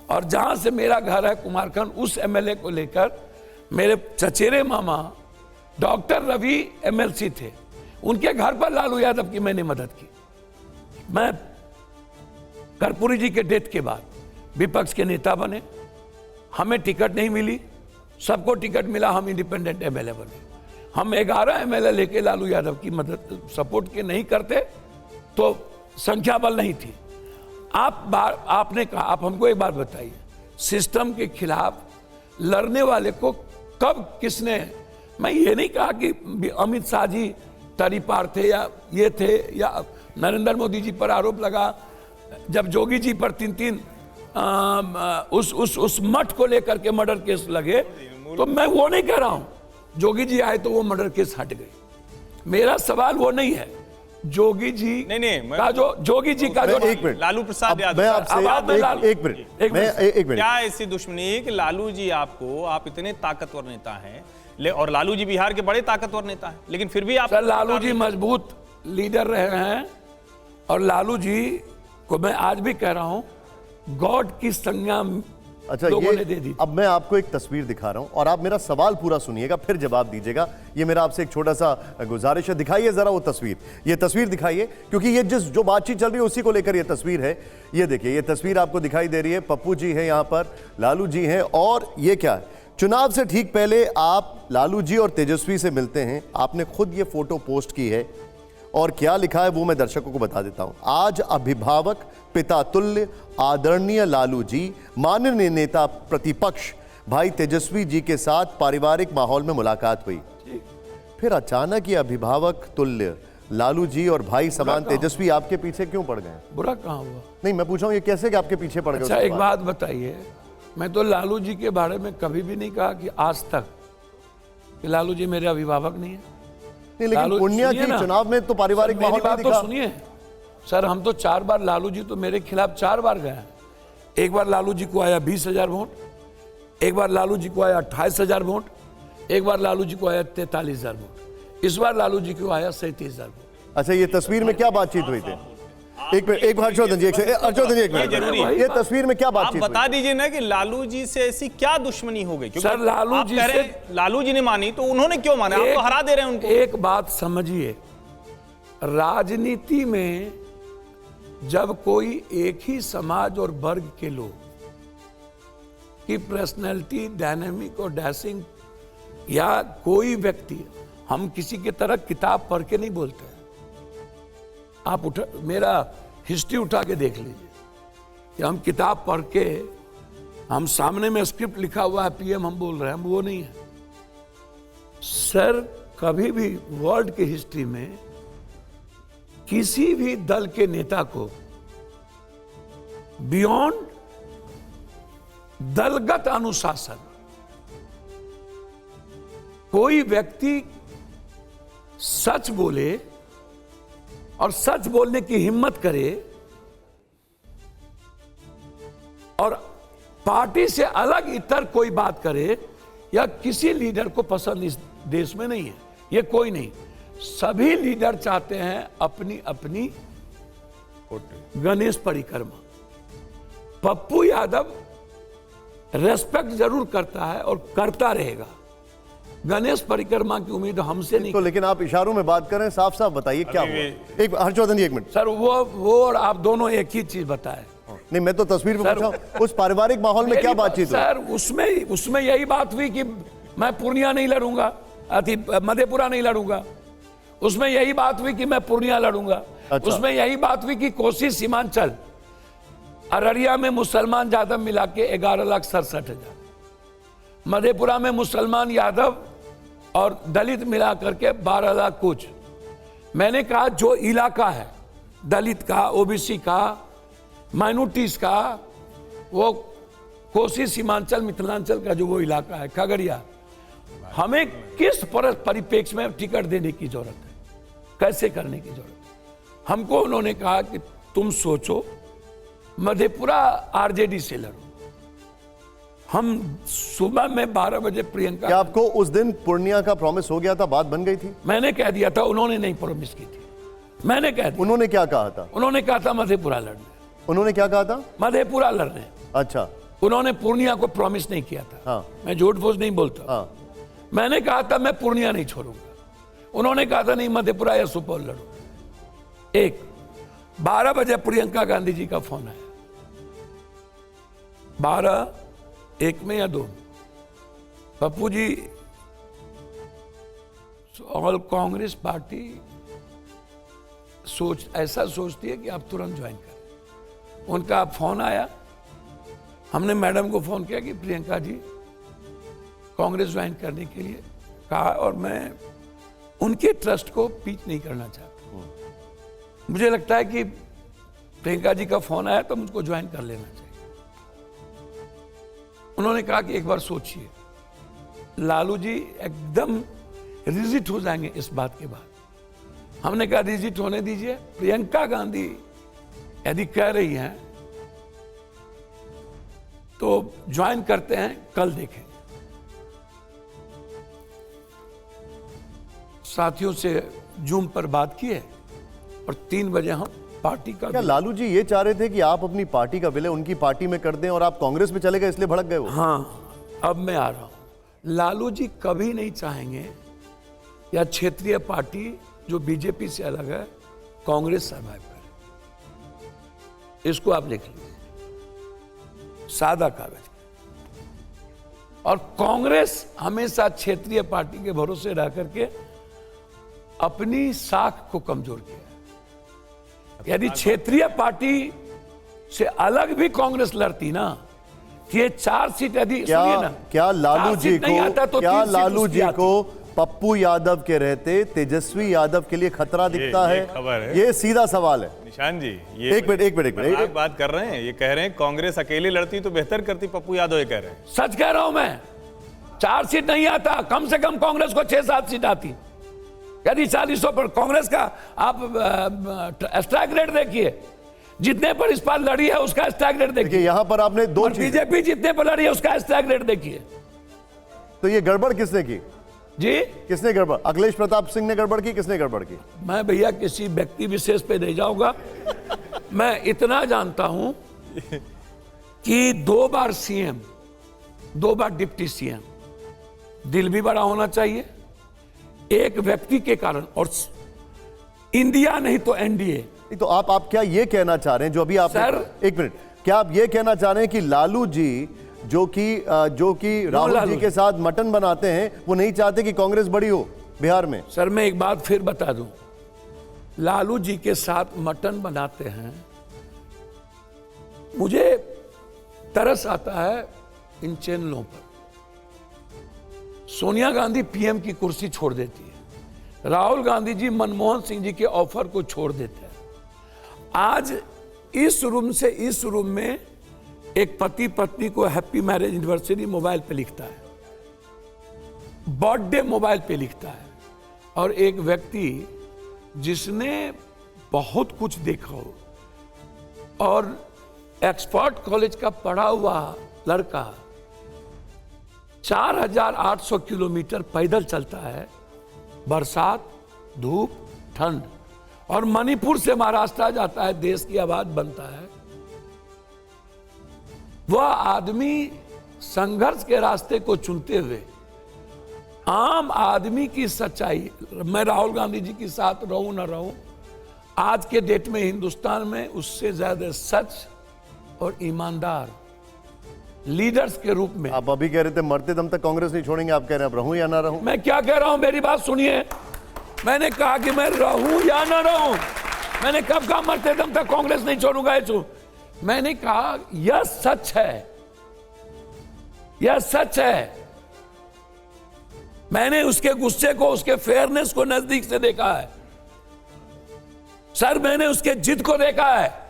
और जहां से मेरा घर है कुमारखंड, उस एमएलए को लेकर मेरे चचेरे मामा डॉक्टर रवि एमएलसी थे, उनके घर पर लालू यादव की मैंने मदद की। मैं कर्पूरी जी के डेथ के बाद विपक्ष के नेता बने, हमें टिकट नहीं मिली, सबको टिकट मिला, हम इंडिपेंडेंट एमएलए बने। हम 11 एमएलए लेके लालू यादव की मदद सपोर्ट के नहीं करते तो संख्या बल नहीं थी। आपने कहा, आप हमको एक बात बताइए, सिस्टम के खिलाफ लड़ने वाले को कब किसने, मैं ये नहीं कहा कि अमित शाह जी तरीपार थे या ये थे, या नरेंद्र मोदी जी पर आरोप लगा, जब जोगी जी पर 3 उस मठ को लेकर के मर्डर केस लगे, तो मैं वो नहीं कह रहा हूं जोगी जी आए तो वो मर्डर केस हट गए। मेरा सवाल वो नहीं है। जोगी जी का जोगी जी का जो, एक मिनट, लालू प्रसाद यादव, मैं आपसे एक मिनट, क्या ऐसी दुश्मनी है कि लालू जी आपको, आप इतने ताकतवर नेता हैं, और लालू जी बिहार के बड़े ताकतवर नेता हैं, लेकिन फिर भी आप, लालू जी मजबूत लीडर रहे हैं, और लालू जी को मैं आज भी कह रहा हूं गॉड की संज्ञा लोगों ने दे दी। अब मैं आपको एक तस्वीर दिखा रहा हूं और आप मेरा सवाल पूरा सुनिएगा, फिर जवाब दीजिएगा। ये मेरा आपसे एक छोटा सा गुजारिश है, दिखाइए जरा वो तस्वीर, ये तस्वीर दिखाइए, क्योंकि ये जो बातचीत चल रही है उसी को लेकर ये तस्वीर है। ये देखिए, ये तस्वीर आपको दिखाई दे रही है, पप्पू जी है यहाँ पर, लालू जी हैं, और ये क्या है, चुनाव से ठीक पहले आप लालू जी और तेजस्वी से मिलते हैं। आपने खुद ये फोटो पोस्ट की है, और क्या लिखा है वो मैं दर्शकों को बता देता हूं। आज अभिभावक, पिता तुल्य, आदरणीय लालू जी, माननीय नेता प्रतिपक्ष भाई तेजस्वी जी के साथ पारिवारिक माहौल में मुलाकात हुई। फिर अचानक ये अभिभावक तुल्य लालू जी और भाई समान तेजस्वी आपके पीछे क्यों पड़ गए? बुरा कहाँ हुआ? नहीं, मैं पूछा हूं ये कैसे कि आपके पीछे पड़ गए? अच्छा, एक बात बताइए, मैं तो लालू जी के बारे में कभी भी नहीं कहा कि आज तक कि लालू जी मेरे अभिभावक नहीं है। नहीं, लेकिन पूर्णिया की चुनाव में तो पारिवारिक माहौल में तो सुनिए सर, हम तो 4 बार, लालू जी तो मेरे खिलाफ 4 बार गए हैं। एक बार लालू जी को आया 20,000 वोट, एक बार लालू जी को आया 28,000 वोट, एक बार लालू जी को आया 43,000 वोट, इस बार लालू जी को आया 37,000 वोट। अच्छा, ये तस्वीर में क्या बातचीत हुई थी? एक मिनट, हर्षवर्धन जी, एक मिनट, ये तस्वीर में क्या बातचीत? आप बता दीजिए ना कि लालू जी से ऐसी क्या दुश्मनी हो गई? सर, लालू जी ने मानी तो उन्होंने क्यों माना? आप तो हरा दे रहे हैं उनको। एक बात समझिए, राजनीति में जब कोई एक ही समाज और वर्ग के लोग की पर्सनैलिटी, डायनामिक और डैशिंग, या कोई व्यक्ति, हम किसी की तरह किताब पढ़ के नहीं बोलते हैं। आप मेरा हिस्ट्री उठा के देख लीजिए कि हम किताब पढ़ के, हम सामने में स्क्रिप्ट लिखा हुआ है, पीएम हम बोल रहे हैं, हम वो नहीं है सर। कभी भी वर्ल्ड की हिस्ट्री में किसी भी दल के नेता को बियॉन्ड दलगत अनुशासन कोई व्यक्ति सच बोले और सच बोलने की हिम्मत करे और पार्टी से अलग इतर कोई बात करे, या किसी लीडर को पसंद इस देश में नहीं है। ये कोई नहीं, सभी लीडर चाहते हैं अपनी अपनी गणेश परिक्रमा। पप्पू यादव रेस्पेक्ट जरूर करता है और करता रहेगा, गणेश परिक्रमा की उम्मीद हमसे नहीं। तो लेकिन आप इशारों में बात कर रहे हैं, साफ साफ बताइए क्या हुआ? एक हर्षवर्धन जी, एक मिनट सर, वो और आप दोनों एक ही चीज बताएं। नहीं, मैं तो तस्वीर में पूछा उस पारिवारिक माहौल में क्या बातचीत हुई? सर, उसमें यही बात हुई कि मैं पूर्णिया नहीं लड़ूंगा, मधेपुरा नहीं लड़ूंगा। उसमें यही बात हुई कि मैं पूर्णिया लड़ूंगा। अच्छा। उसमें यही बात हुई कि कोसी सीमांचल अररिया में मुसलमान ज्यादा मिला के 11,67,000। मधेपुरा में मुसलमान, यादव और दलित मिला करके 12 लाख कुछ। मैंने कहा जो इलाका है दलित का, ओबीसी का, माइनॉरिटीज का, वो कोसी सीमांचल मिथिलांचल का जो वो इलाका है, खगड़िया, हमें किस परिप्रेक्ष्य में टिकट देने की जरूरत है, कैसे करने की जरूरत है। हमको उन्होंने कहा कि तुम सोचो, मधेपुरा आरजेडी से लड़ो। हम सुबह में 12 बजे प्रियंका, क्या आपको उस दिन पूर्णिया का प्रॉमिस हो गया था, बात बन गई थी? मैंने कह दिया था, उन्होंने नहीं प्रॉमिस की थी, मैंने कह दिया। उन्होंने क्या कहा था? उन्होंने कहा था मधेपुरा लड़ने। उन्होंने क्या कहा था? मधेपुरा लड़ने। अच्छा। उन्होंने पूर्णिया को प्रॉमिस नहीं किया था। हाँ। मैं झूठ फूस नहीं बोलता। हाँ। मैंने कहा था मैं पूर्णिया नहीं छोड़ूंगा। उन्होंने कहा था नहीं, मधेपुरा या सुपौल लड़ो। 12 बजे प्रियंका गांधी जी का फोन आया, 12, 1 में या 2, पप्पू जी ऑल कांग्रेस पार्टी ऐसा सोचती है कि आप तुरंत ज्वाइन करें। उनका फोन आया, हमने मैडम को फोन किया कि प्रियंका जी कांग्रेस ज्वाइन करने के लिए कहा, और मैं उनके ट्रस्ट को पीच नहीं करना चाहता। मुझे लगता है कि प्रियंका जी का फोन आया तो मुझको ज्वाइन कर लेना चाहिए। उन्होंने कहा कि एक बार सोचिए। लालू जी एकदम रिजिट हो जाएंगे इस बात के बाद। हमने कहा रिजिट होने दीजिए, प्रियंका गांधी यदि कह रही हैं तो ज्वाइन करते हैं, कल देखें। साथियों से जूम पर बात की है और 3 बजे हम पार्टी का। क्या लालू जी ये चाह रहे थे कि आप अपनी पार्टी का विलय उनकी पार्टी में कर दें और आप कांग्रेस में चले गए, इसलिए भड़क गए वो? हाँ, अब मैं आ रहा हूं। लालू जी कभी नहीं चाहेंगे या क्षेत्रीय पार्टी जो बीजेपी से अलग है कांग्रेस सर्वाइव करे। इसको आप लिख लीजिए, सादा कागज। और कांग्रेस हमेशा क्षेत्रीय पार्टी के भरोसे रह करके अपनी साख को कमजोर किया। यदि क्षेत्रीय पार्टी से अलग भी कांग्रेस लड़ती ना, ये 4 सीट यदि क्या लालू जी को, क्या लालू जी को पप्पू यादव के रहते तेजस्वी यादव के लिए खतरा दिखता है? खबर है, ये सीधा सवाल है। निशान जी, ये एक मिनट बात कर रहे हैं, ये कह रहे हैं कांग्रेस अकेले लड़ती तो बेहतर करती, पप्पू यादव ये कह रहे हैं। सच कह रहा हूं मैं, 4 सीट नहीं आता, कम से कम कांग्रेस को 6-7 सीट आती। यदि 40 पर कांग्रेस का आप स्ट्राइक रेट देखिए, जितने पर इस बार लड़ी है उसका स्ट्राइक रेट देखिए। यहां पर आपने 2 चीजें, बीजेपी जितने पर लड़ी है उसका स्ट्राइक रेट देखिए। तो ये गड़बड़ किसने की जी? किसने गड़बड़? अखिलेश प्रताप सिंह ने गड़बड़ की? किसने गड़बड़ की? मैं भैया किसी व्यक्ति विशेष पे नहीं जाऊंगा। मैं इतना जानता हूं कि 2 बार सीएम, 2 बार डिप्टी सीएम, दिल भी बड़ा होना चाहिए एक व्यक्ति के कारण, और इंडिया नहीं तो एनडीए। तो आप क्या ये कहना चाह रहे हैं, जो अभी आप सर, एक मिनट, क्या आप ये कहना चाह रहे हैं कि लालू जी जो कि राहुल जी के साथ मटन बनाते हैं, वो नहीं चाहते कि कांग्रेस बड़ी हो बिहार में? सर मैं एक बात फिर बता दूं, लालू जी के साथ मटन बनाते हैं, मुझे तरस आता है इन चैनलों पर। सोनिया गांधी पीएम की कुर्सी छोड़ देती है, राहुल गांधी जी मनमोहन सिंह जी के ऑफर को छोड़ देते हैं। आज इस रूम से इस रूम में एक पति पत्नी को हैप्पी मैरिज एनिवर्सरी मोबाइल पे लिखता है, बर्थडे मोबाइल पे लिखता है, और एक व्यक्ति जिसने बहुत कुछ देखा हो और एक्सपर्ट कॉलेज का पढ़ा हुआ लड़का 4800 किलोमीटर पैदल चलता है, बरसात, धूप, ठंड, और मणिपुर से महाराष्ट्र जाता है, देश की आवाज बनता है। वह आदमी संघर्ष के रास्ते को चुनते हुए आम आदमी की सच्चाई, मैं राहुल गांधी जी के साथ रहूं ना रहूं, आज के डेट में हिंदुस्तान में उससे ज्यादा सच और ईमानदार लीडर्स के रूप में। आप अभी कह रहे थे मरते दम तक कांग्रेस नहीं छोड़ेंगे, आप कह रहे हैं अब रहूं या ना रहूं? मैं क्या कह रहा हूं, मेरी बात सुनिए। मैंने कहा कि मैं रहूं या ना रहूं। मैंने कब कहा मरते दम तक कांग्रेस नहीं छोड़ूंगा? मैंने कहा यह सच है, यह सच है। मैंने उसके गुस्से को, उसके फेयरनेस को नजदीक से देखा है सर। मैंने उसके जिद को देखा है।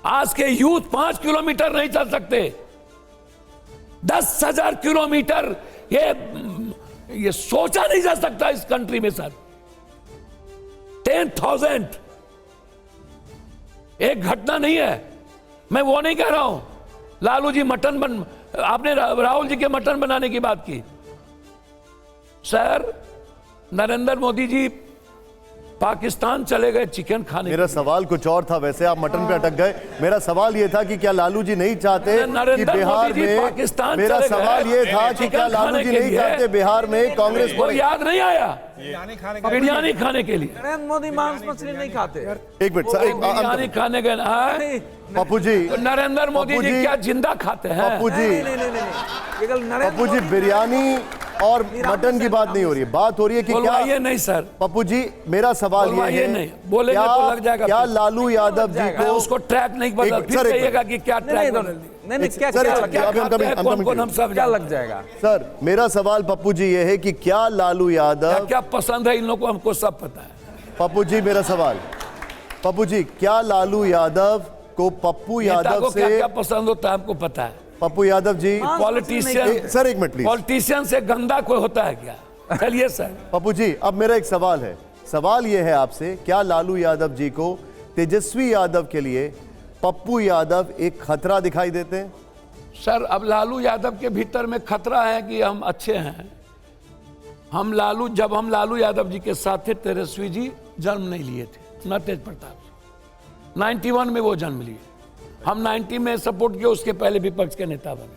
आज के यूथ 5 किलोमीटर नहीं चल सकते, 10,000 किलोमीटर ये सोचा नहीं जा सकता इस कंट्री में सर। 10,000 एक घटना नहीं है। मैं वो नहीं कह रहा हूं लालू जी आपने राहुल जी के मटन बनाने की बात की सर। नरेंद्र मोदी जी पाकिस्तान चले गए चिकन खाने। मेरा सवाल कुछ और था, वैसे आप मटन पे अटक गए। मेरा सवाल ये था कि क्या लालू जी नहीं चाहते कि बिहार में, मेरा सवाल ये था कि क्या लालू जी नहीं चाहते बिहार में कांग्रेस को याद नहीं आया बिरयानी खाने के लिए। नरेंद्र मोदी मांस मछली नहीं खाते। एक मिनट सर, बिरयानी खाने गए पप्पू जी। नरेंद्र मोदी जी क्या जिंदा खाते हैं? पप्पू जी, पप्पू जी बिरयानी और मटन की बात नहीं हो रही है, बात हो रही है कि क्या ये नहीं सर। पप्पू जी मेरा सवाल ये है, नहीं बोलेंगे तो लग जाएगा। क्या लालू यादव जी को उसको ट्रैक नहीं बदल, फिर कहिएगा कि क्या ट्रैक बदल नहीं क्या लग जाएगा सर। मेरा सवाल पप्पू जी ये है कि क्या लालू यादव, क्या पसंद है इन लोगों को, हमको सब पता है। पप्पू जी मेरा सवाल, पप्पू जी क्या लालू यादव को पप्पू यादव से क्या पसंद होता है हमको पता है। पप्पू यादव जी पॉलिटिशियन सर, एक मिनट प्लीज। पॉलिटिशियन से गंदा कोई होता है क्या? चलिए सर। पप्पू जी अब मेरा एक सवाल है, सवाल यह है आपसे, क्या लालू यादव जी को तेजस्वी यादव के लिए पप्पू यादव एक खतरा दिखाई देते हैं? सर अब लालू यादव के भीतर में खतरा है कि हम अच्छे हैं। जब हम लालू यादव जी के साथ थे, तेजस्वी जी जन्म नहीं लिए थे, न तेज प्रताप। 91 में वो जन्म लिए, हम 90 में सपोर्ट किया, उसके पहले विपक्ष के नेता बने।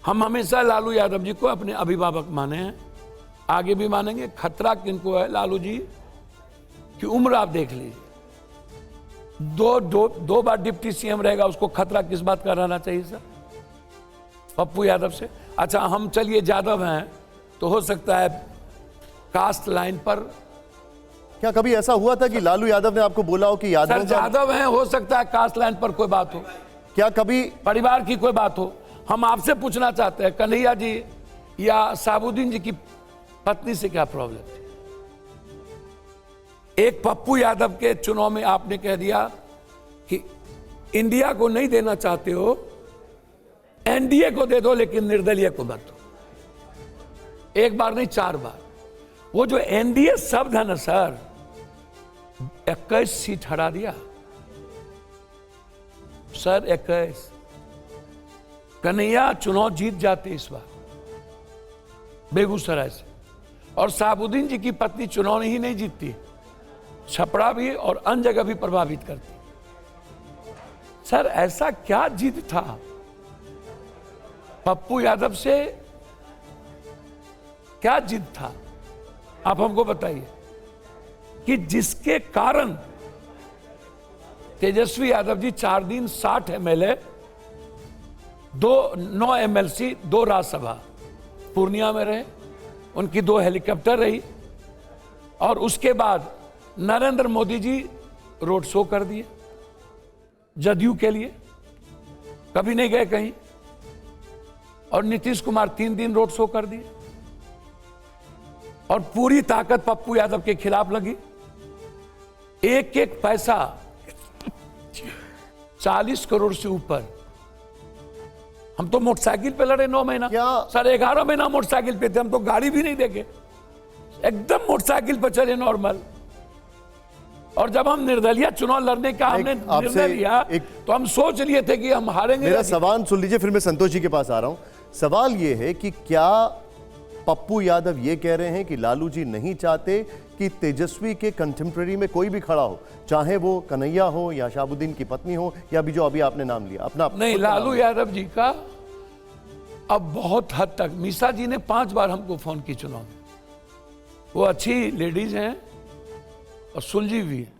हम हमेशा लालू यादव जी को अपने अभिभावक माने हैं, आगे भी मानेंगे। खतरा किनको है? लालू जी की उम्र आप देख लीजिए, दो बार डिप्टी सीएम रहेगा, उसको खतरा किस बात का रहना चाहिए सर? पप्पू यादव से। अच्छा हम चलिए यादव हैं तो हो सकता है कास्ट लाइन पर। क्या कभी ऐसा हुआ था कि लालू यादव ने आपको बोला हो कि यादव हैं, हो सकता है कास्ट लाइन पर कोई बात हो, क्या कभी परिवार की कोई बात हो? हम आपसे पूछना चाहते हैं कन्हैया जी या साबुद्दीन जी की पत्नी से क्या प्रॉब्लम थी? एक पप्पू यादव के चुनाव में आपने कह दिया कि इंडिया को नहीं देना चाहते हो, एनडीए को दे दो लेकिन निर्दलीय को मत दो। एक बार नहीं 4 बार। वो जो एनडीए शब्द है ना सर, 21 सीट हरा दिया सर, 21। कन्हैया चुनाव जीत जाते इस बार बेगूसराय से, और साबुद्दीन जी की पत्नी चुनाव ही नहीं जीतती, छपरा भी और अन्य जगह भी प्रभावित करती। सर ऐसा क्या जिद था पप्पू यादव से, क्या जिद था आप हमको बताइए, कि जिसके कारण तेजस्वी यादव जी 4 दिन 60 एमएलए, 9 एमएलसी, 2 राज्यसभा पूर्णिया में रहे, उनकी 2 हेलीकॉप्टर रही, और उसके बाद नरेंद्र मोदी जी रोड शो कर दिए जदयू के लिए, कभी नहीं गए कहीं, और नीतीश कुमार 3 दिन रोड शो कर दिए, और पूरी ताकत पप्पू यादव के खिलाफ लगी। एक एक पैसा 40 करोड़ से ऊपर। हम तो मोटरसाइकिल पे लड़े 9 महीना, सर 11 महीना मोटरसाइकिल पे थे, हम तो गाड़ी भी नहीं देखे, एकदम मोटरसाइकिल पर चले नॉर्मल। और जब हम निर्दलीय चुनाव लड़ने का हमने निर्णय लिया तो हम सोच लिए थे कि हम हारेंगे। मेरा सवाल सुन लीजिए, फिर मैं संतोष जी के पास आ रहा हूं। सवाल यह है कि क्या पप्पू यादव ये कह रहे हैं कि लालू जी नहीं चाहते कि तेजस्वी के कंटेम्प्रेरी में कोई भी खड़ा हो, चाहे वो कन्हैया हो या शाहबुद्दीन की पत्नी हो या भी जो अभी आपने नाम लिया अपना? नहीं, लालू यादव जी का अब बहुत हद तक, मीसा जी ने 5 बार हमको फोन की चुनाव में, वो अच्छी लेडीज हैं और सुलझी भी है।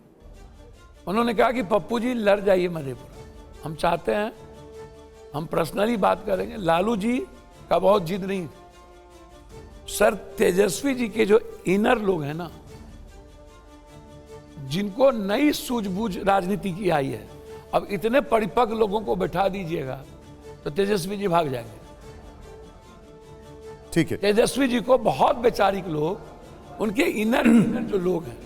उन्होंने कहा कि पप्पू जी लड़ जाइए मधेपुरा, हम चाहते हैं, हम पर्सनली बात करेंगे। लालू जी का बहुत जिद नहीं सर, तेजस्वी जी के जो इनर लोग हैं ना, जिनको नई सूझबूझ राजनीति की आई है, अब इतने परिपक्व लोगों को बैठा दीजिएगा तो तेजस्वी जी भाग जाएंगे। ठीक है। तेजस्वी जी को बहुत वैचारिक लोग, उनके इनर जो लोग हैं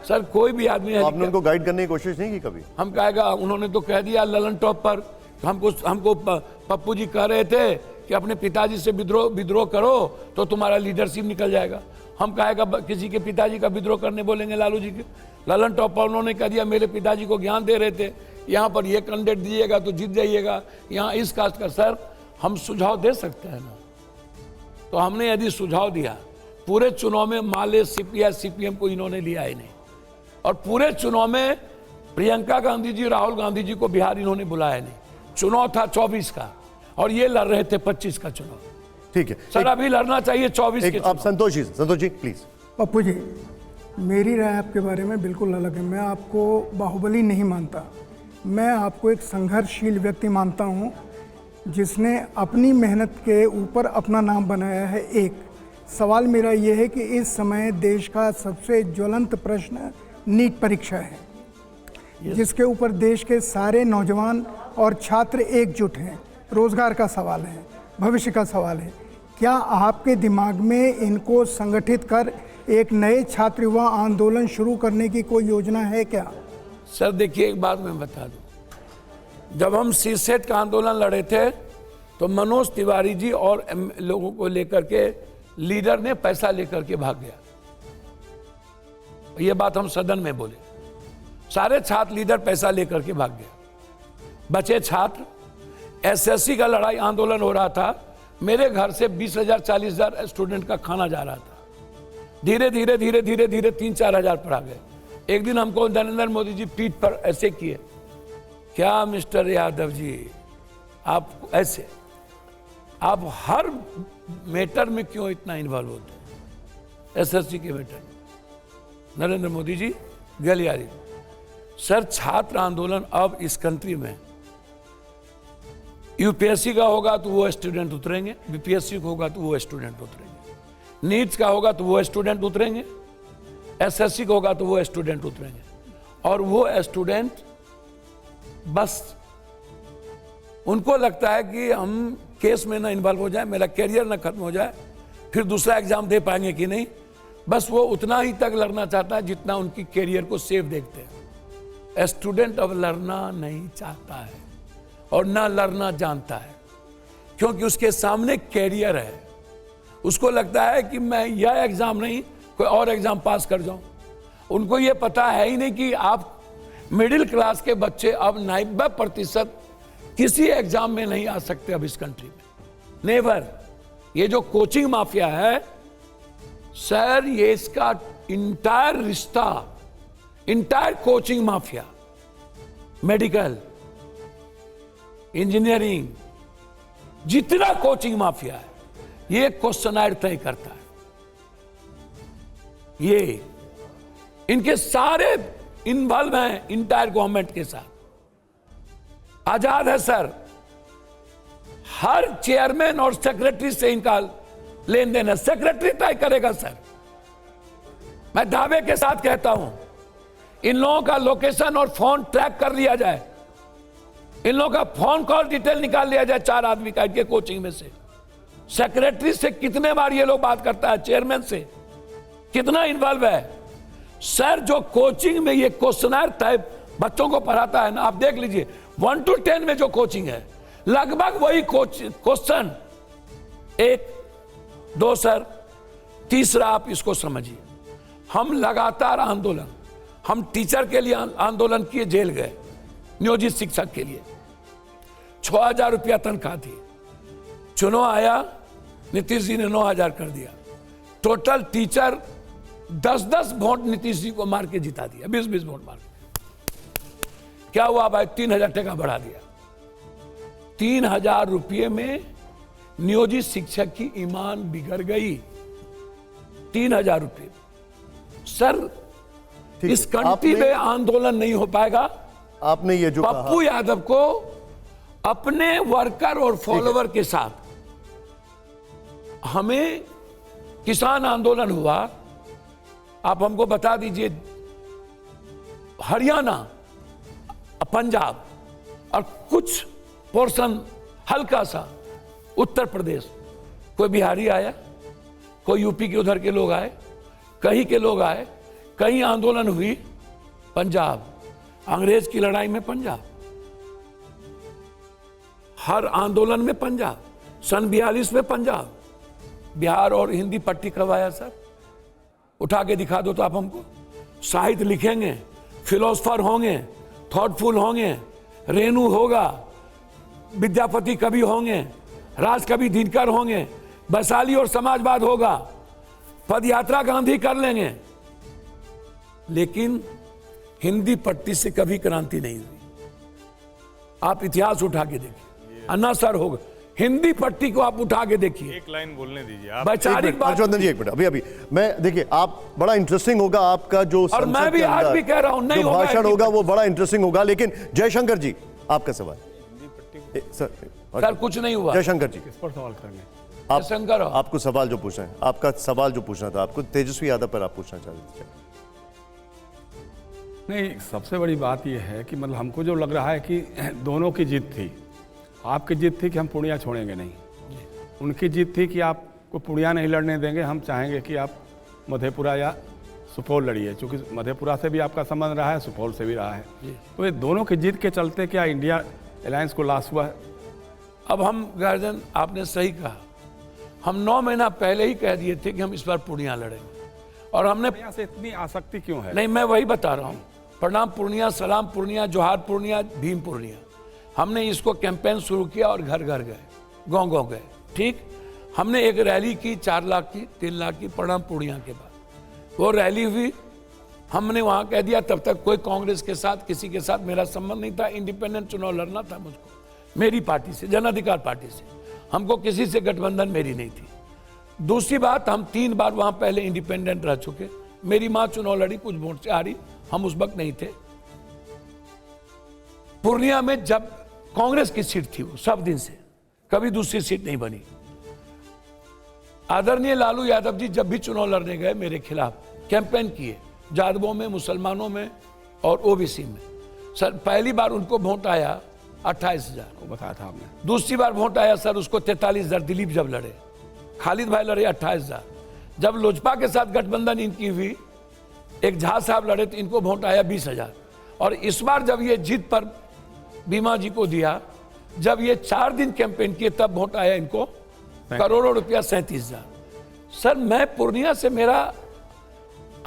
सर, कोई भी आदमी है, आपने उनको गाइड करने की कोशिश नहीं की कभी? हम कहेगा, उन्होंने तो कह दिया ललन टॉप पर, हमको पप्पू जी कह रहे थे कि अपने पिताजी से विद्रोह करो तो तुम्हारा लीडरशिप निकल जाएगा। हम कहेगा किसी के पिताजी का विद्रोह करने बोलेंगे लालू जी के। ललन टॉप पर उन्होंने कह दिया मेरे पिताजी को ज्ञान दे रहे थे, यहाँ पर ये कैंडिडेट दीजिएगा तो जीत जाइएगा, यहाँ इस कास्ट का। सर हम सुझाव दे सकते हैं ना, तो हमने यदि सुझाव दिया, पूरे चुनाव में माले सीपीएम को इन्होंने लिया ही नहीं, और पूरे चुनाव में प्रियंका गांधी जी, राहुल गांधी जी को बिहार इन्होंने बुलाया नहीं। चुनाव था 24 का और ये लड़ रहे थे 25 का चुनाव। ठीक है सर अभी लड़ना चाहिए 24 के। आप संतोष जी प्लीज। पप्पू जी, मेरी राय आपके बारे में बिल्कुल अलग है। मैं आपको बाहुबली नहीं मानता, मैं आपको एक संघर्षशील व्यक्ति मानता हूँ जिसने अपनी मेहनत के ऊपर अपना नाम बनाया है। एक सवाल मेरा ये है कि इस समय देश का सबसे ज्वलंत प्रश्न नीट परीक्षा है, जिसके ऊपर देश के सारे नौजवान और छात्र एकजुट हैं। रोजगार का सवाल है, भविष्य का सवाल है। क्या आपके दिमाग में इनको संगठित कर एक नए छात्र युवा आंदोलन शुरू करने की कोई योजना है क्या? सर देखिए, एक बात मैं बता दूं, जब हम सीसेट का आंदोलन लड़े थे तो मनोज तिवारी जी और लोगों को लेकर के लीडर ने पैसा लेकर के भाग गया। ये बात हम सदन में बोले, सारे छात्र लीडर पैसा लेकर के भाग गया, बचे छात्र। एसएससी का लड़ाई आंदोलन हो रहा था, मेरे घर से 20,000 40,000 स्टूडेंट का खाना जा रहा था। धीरे धीरे धीरे धीरे धीरे 3-4 हजार पर आ गए। एक दिन हमको नरेंद्र मोदी जी पीठ पर ऐसे किए, क्या मिस्टर यादव जी आप ऐसे, आप हर मैटर में क्यों इतना इन्वॉल्व होते हैं? एसएससी के मैटर में नरेंद्र मोदी जी गलियारी। सर छात्र आंदोलन अब इस कंट्री में यूपीएससी का होगा तो वो स्टूडेंट उतरेंगे, बीपीएससी का होगा तो वो स्टूडेंट उतरेंगे, नीट्स का होगा तो वो स्टूडेंट उतरेंगे, एसएससी का होगा तो वो स्टूडेंट उतरेंगे। और वो स्टूडेंट बस उनको लगता है कि हम केस में ना इन्वॉल्व हो जाए, मेरा कैरियर ना खत्म हो जाए, फिर दूसरा एग्जाम दे पाएंगे कि नहीं। बस वो उतना ही तक लड़ना चाहता है जितना उनकी कैरियर को सेफ देखते हैं। स्टूडेंट अब लड़ना नहीं चाहता है और ना लड़ना जानता है, क्योंकि उसके सामने कैरियर है। उसको लगता है कि मैं यह एग्जाम नहीं कोई और एग्जाम पास कर जाऊं। उनको ये पता है ही नहीं कि आप मिडिल क्लास के बच्चे अब 90% किसी एग्जाम में नहीं आ सकते अब इस कंट्री में, नेवर। ये जो कोचिंग माफिया है सर, ये इसका इंटायर रिश्ता, entire coaching mafia, medical engineering, जितना कोचिंग माफिया है ये क्वेश्चनायर तय करता है। ये इनके सारे इन्वॉल्व हैं इंटायर गवर्नमेंट के साथ। आजाद है सर, हर चेयरमैन और सेक्रेटरी से इनका लेन देन है, सेक्रेटरी तय करेगा सर। मैं दावे के साथ कहता हूं, इन लोगों का लोकेशन और फोन ट्रैक कर लिया जाए, इन लोगों का फोन कॉल डिटेल निकाल लिया जाए 4 आदमी का इनके कोचिंग में से। सेक्रेटरी से कितने बार ये लोग बात करता है, चेयरमैन से कितना इन्वॉल्व है सर। जो कोचिंग में ये क्वेश्चनर टाइप बच्चों को पढ़ाता है ना, आप देख लीजिए 1 to 10 में जो कोचिंग है लगभग वही क्वेश्चन 1 2 सर। तीसरा आप इसको समझिए, हम लगातार आंदोलन, हम टीचर के लिए आंदोलन किए, जेल गए, नियोजित शिक्षक के लिए 6,000 रुपया तनख्वाह थी। चुनाव आया, नीतीश जी ने 9,000 कर दिया। Total teacher 10-10 vote Nitish ji को मार के जिता दिया, 20-20 वोट मार के। क्या हुआ भाई, 3,000 टका बढ़ा दिया। 3,000 रुपये में नियोजित शिक्षक की ईमान बिगड़ गई। 3,000 रुपये सर, इस कंट्री में आंदोलन नहीं हो पाएगा। आपने ये जो पप्पू यादव को अपने वर्कर और फॉलोवर के साथ, हमें किसान आंदोलन हुआ, आप हमको बता दीजिए, हरियाणा, पंजाब और कुछ पोर्शन हल्का सा उत्तर प्रदेश, कोई बिहारी आया, कोई यूपी के उधर के लोग आए, कहीं के लोग आए, कहीं आंदोलन हुई। पंजाब, अंग्रेज की लड़ाई में पंजाब, हर आंदोलन में पंजाब, सन 42 में पंजाब, बिहार और हिंदी पट्टी करवाया सर। उठा के दिखा दो तो आप हमको। साहित्य लिखेंगे, फिलोसफर होंगे, थॉटफुल होंगे, रेणु होगा, विद्यापति कवि होंगे, राजकवि दिनकर होंगे, वैशाली और समाजवाद होगा, पदयात्रा गांधी कर लेंगे, लेकिन हिंदी पट्टी से कभी क्रांति नहीं हुई। आप इतिहास उठा के देखिए, अन्ना सर होगा, हिंदी पट्टी को आप उठा के देखिए। एक लाइन बोलने दीजिए आप। वैचारिक बात। हर्षवर्धन जी एक मिनट, अभी मैं देखिए, आप बड़ा इंटरेस्टिंग होगा आपका जो और संसद मैं भी के आज अंदर भी कह रहा हूं, नहीं जो होगा भाषण हिंदी होगा वो बड़ा इंटरेस्टिंग होगा। लेकिन जयशंकर जी आपका सवाल। सर कुछ नहीं हुआ। जयशंकर जी, किस पर सवाल करेंगे? जयशंकर आपको सवाल जो पूछना है, आपका सवाल जो पूछना था आपको, तेजस्वी यादव पर आप पूछना चाहते थे। नहीं, सबसे बड़ी बात यह है कि मतलब हमको जो लग रहा है कि दोनों की जीत थी। आपकी जीत थी कि हम पूर्णिया छोड़ेंगे नहीं, उनकी जीत थी कि आपको पूर्णिया नहीं लड़ने देंगे, हम चाहेंगे कि आप मधेपुरा या सुपौल लड़िए, क्योंकि मधेपुरा से भी आपका संबंध रहा है, सुपौल से भी रहा है। तो ये दोनों की जीत के चलते क्या इंडिया अलायंस को लॉस हुआ है? अब हम गार्जियन, आपने सही कहा, हम 9 महीना पहले ही कह दिए थे कि हम इस बार पूर्णिया लड़ेंगे, और हमने पूर्णिया से इतनी आसक्ति क्यों है? नहीं, मैं वही बता रहा हूँ। प्रणाम पूर्णिया, सलाम पूर्णिया, जोहार पूर्णिया, भीम पूर्णिया, हमने इसको कैंपेन शुरू किया और घर घर गए, गांव गांव गए। ठीक, हमने एक रैली की 4 लाख की, 3 लाख की, प्रणाम पूर्णिया के बाद वो रैली हुई। हमने वहां कह दिया, तब तक कोई कांग्रेस के साथ, किसी के साथ मेरा संबंध नहीं था, इंडिपेंडेंट चुनाव लड़ना था मुझको, मेरी पार्टी से, जन अधिकार पार्टी से, हमको किसी से गठबंधन मेरी नहीं थी। दूसरी बात, हम 3 बार वहां पहले इंडिपेंडेंट रह चुके, मेरी मां चुनाव लड़ी, कुछ वोट से हारी, हम उस वक्त नहीं थे। पूर्णिया में जब कांग्रेस की सीट थी, वो सब दिन से कभी दूसरी सीट नहीं बनी। आदरणीय लालू यादव जी जब भी चुनाव लड़ने गए, मेरे खिलाफ कैंपेन किए, जादवों में, मुसलमानों में और ओबीसी में। सर पहली बार उनको वोट आया 28,000, वो बताया था आपने। दूसरी बार वोट आया सर उसको 43,000, दिलीप जब लड़े, खालिद भाई लड़े 28,000। जब लोजपा के साथ गठबंधन इनकी हुई, एक झा साहब लड़े तो इनको वोट आया 20,000। और इस बार जब ये जीत पर बीमा जी को दिया, जब ये 4 दिन कैंपेन किए, तब वोट आया इनको करोड़ों रुपया, 37,000। सर मैं पूर्णिया से, मेरा,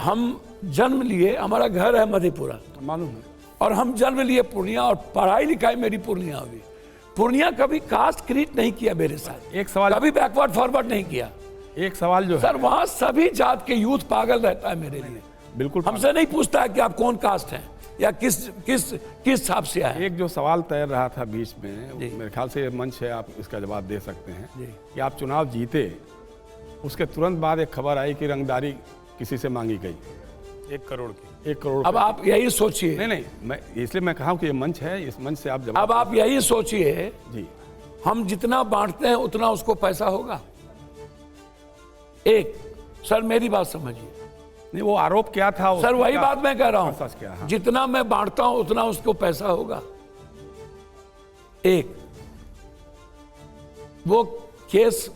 हम जन्म लिए, हमारा घर है मधेपुरा, मालूम है, और हम जन्म लिए पूर्णिया, और पढ़ाई लिखाई मेरी पूर्णिया हुई। पूर्णिया कभी कास्ट क्रिएट नहीं किया मेरे साथ, एक सवाल, कभी बैकवर्ड फॉरवर्ड नहीं किया। एक सवाल जो है सर वहां सभी जात के यूथ पागल रहता है मेरे लिए, बिल्कुल हमसे नहीं पूछता है कि आप कौन कास्ट हैं या किस हिसाब से आए। एक जो सवाल तैर रहा था बीच में, मेरे ख्याल से ये मंच है, आप इसका जवाब दे सकते हैं कि आप चुनाव जीते, उसके तुरंत बाद एक खबर आई कि रंगदारी किसी से मांगी गई 1 करोड़ की। 1 करोड़। अब आप यही सोचिए, नहीं, मैं इसलिए मैं कहा कि ये मंच है, इस मंच से आप जवाब। अब आप यही सोचिए, जी, हम जितना बांटते हैं उतना उसको पैसा होगा। एक, सर मेरी बात समझिए, नहीं वो आरोप क्या था सर वही बात मैं कह रहा सच क्या? हूं, हाँ। जितना मैं बांटता हूं उतना उसको पैसा होगा। एक, वो केस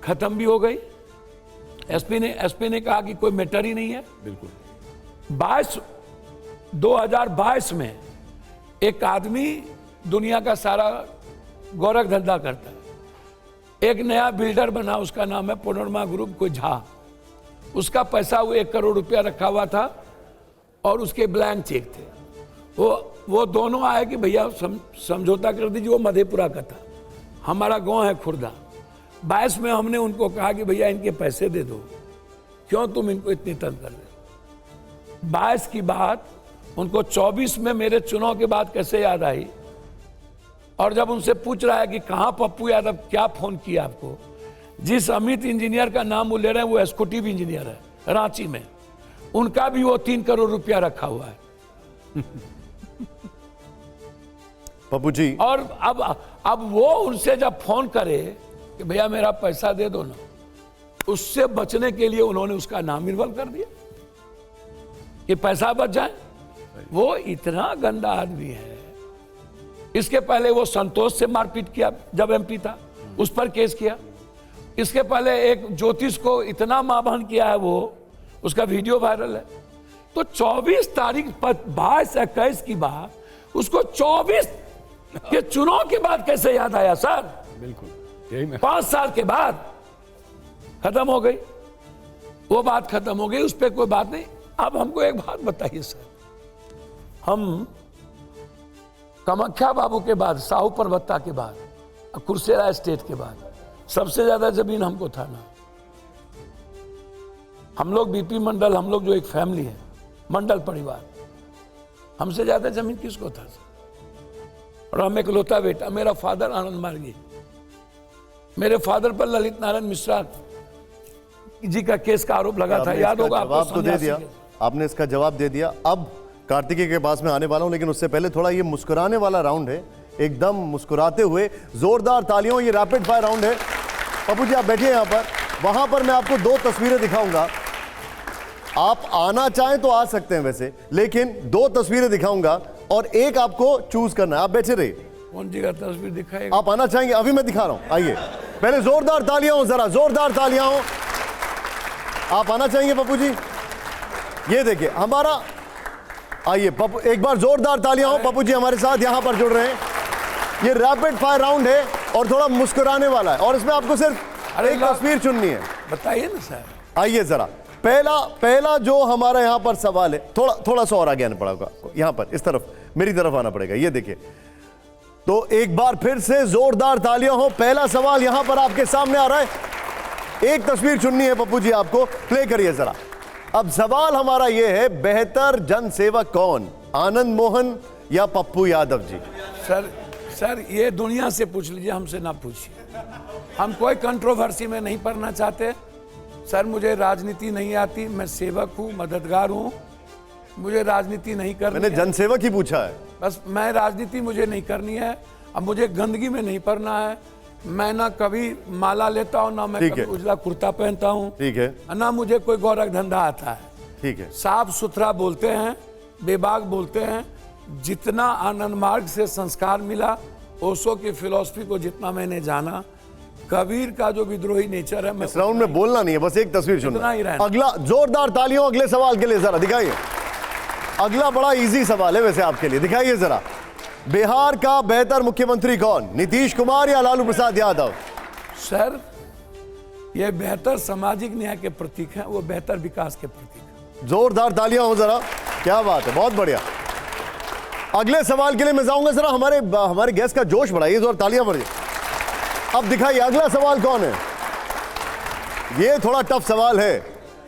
खत्म भी हो गई, एसपी ने कहा कि कोई मैटर ही नहीं है। बिल्कुल। 2022 में एक आदमी दुनिया का सारा गोरख धंधा करता है, एक नया बिल्डर बना, उसका नाम है पुनर्मा ग्रुप, कोई झा, उसका पैसा वो 1 करोड़ रुपया रखा हुआ था और उसके ब्लैंक चेक थे। वो दोनों आए कि भैया समझौता कर दीजिए, वो मधेपुरा का था, हमारा गांव है खुर्दा। 22 में हमने उनको कहा कि भैया इनके पैसे दे दो, क्यों तुम इनको इतनी तंग कर रहे हो। 22 की बात उनको 24 में मेरे चुनाव के बाद कैसे याद आई, और जब उनसे पूछ रहा है कि कहाँ पप्पू यादव, क्या फोन किया आपको, जिस अमित इंजीनियर का नाम वो ले रहे हैं वो एग्जीक्यूटिव इंजीनियर है रांची में, उनका भी वो 3 करोड़ रुपया रखा हुआ है। पप्पू जी, और अब वो उनसे जब फोन करे कि भैया मेरा पैसा दे दो ना, उससे बचने के लिए उन्होंने उसका नाम इन्वॉल्व कर दिया कि पैसा बच जाए। वो इतना गंदा आदमी है। इसके पहले वो संतोष से मारपीट किया जब एमपी था, उस पर केस किया। इसके पहले एक ज्योतिष को इतना मारहान किया है, वो उसका वीडियो वायरल है। तो 24 तारीख 22-21 की बात उसको 24 के चुनाव के बाद कैसे याद आया सर? बिल्कुल यही मैं 5 साल के बाद खत्म हो गई वो बात, खत्म हो गई, उस पर कोई बात नहीं। अब हमको एक बात बताइए सर, हम कामाख्या बाबू के बाद, साहू परबत्ता के बाद, कुर्सेला स्टेट के बाद सबसे ज्यादा जमीन हमको था ना। हम लोग बीपी मंडल, हम लोग जो एक फैमिली है, मंडल परिवार, हमसे ज्यादा जमीन किसको था सर? और हम एक लौता बेटा, मेरा फादर आनंद मार्गी, मेरे फादर पर ललित नारायण मिश्रा जी का केस का आरोप लगा था, याद होगा आपको? जवाब तो दे दिया आपने, इसका जवाब दे दिया। अब कार्तिकेय के पास में आने वाला हूं, लेकिन उससे पहले थोड़ा ये मुस्कुराने वाला राउंड है, एकदम मुस्कुराते हुए जोरदार तालियों, ये रैपिड फायर राउंड है। पप्पू जी आप बैठिए यहाँ पर, वहां पर मैं आपको 2 तस्वीरें दिखाऊंगा, आप आना चाहें तो आ सकते हैं वैसे, लेकिन 2 तस्वीरें दिखाऊंगा और एक आपको चूज करना है। आप बैठे रहिए। कौन सी का तस्वीर दिखाएगा? आप आना चाहेंगे? अभी मैं दिखा रहा हूं, आइए। पहले जोरदार तालियां हो, जरा जोरदार तालियां हो। आप आना चाहेंगे पप्पू जी? ये देखिए हमारा, आइए पप्पू, एक बार जोरदार तालियां हो। पप्पू जी हमारे साथ यहां पर जुड़ रहे हैं। ये रैपिड फायर राउंड है और थोड़ा मुस्कुराने वाला है, और इसमें आपको सिर्फ एक तस्वीर चुननी है। बताइए ना सर। आइए जरा, पहला जो हमारा यहां पर सवाल है, थोड़ा सा और आगे आना पड़ेगा, यहां पर इस तरफ, मेरी तरफ आना पड़ेगा। ये देखिए, तो एक बार फिर से जोरदार तालियां हो। पहला सवाल यहां पर आपके सामने आ रहा है, एक तस्वीर चुननी है पप्पू जी आपको, प्ले करिए जरा। अब सवाल हमारा यह है, बेहतर जनसेवक कौन, आनंद मोहन या पप्पू यादव जी? सर ये दुनिया से पूछ लीजिए, हमसे ना पूछिए। हम कोई कंट्रोवर्सी में नहीं पढ़ना चाहते सर। मुझे राजनीति नहीं आती, मैं सेवक हूँ, मददगार हूँ, मुझे राजनीति नहीं करनी। मैंने जनसेवक ही पूछा है। बस मैं राजनीति मुझे नहीं करनी है। अब मुझे गंदगी में नहीं पड़ना है। मैं ना कभी माला लेता हूँ, ना मैं कभी उजला कुर्ता पहनता हूँ, ठीक है, ना मुझे कोई गौरख धंधा आता है, ठीक है। साफ सुथरा बोलते हैं, बेबाक बोलते हैं। जितना आनंद मार्ग से संस्कार मिला, ओशो की फिलॉसफी को जितना मैंने जाना, कबीर का जो विद्रोही नेचर है, मैं इस राउंड में बोलना नहीं है, बस एक तस्वीर इतना चुनना ही रहना। अगला जोरदार तालियों अगले सवाल के लिए, जरा दिखाइए। अगला बड़ा इजी सवाल है वैसे आपके लिए, दिखाइए जरा। बिहार का बेहतर मुख्यमंत्री कौन, नीतीश कुमार या लालू प्रसाद यादव? सर ये बेहतर सामाजिक न्याय के प्रतीक हैं, वो बेहतर विकास के प्रतीक हैं। जोरदार तालियां हो जरा, क्या बात है, बहुत बढ़िया। अगले सवाल के लिए मैं जाऊंगा, जरा हमारे गेस्ट का जोश बढ़ाइए, जोर तालियां बढ़िए। अब दिखाइए अगला सवाल कौन है। ये थोड़ा टफ सवाल है,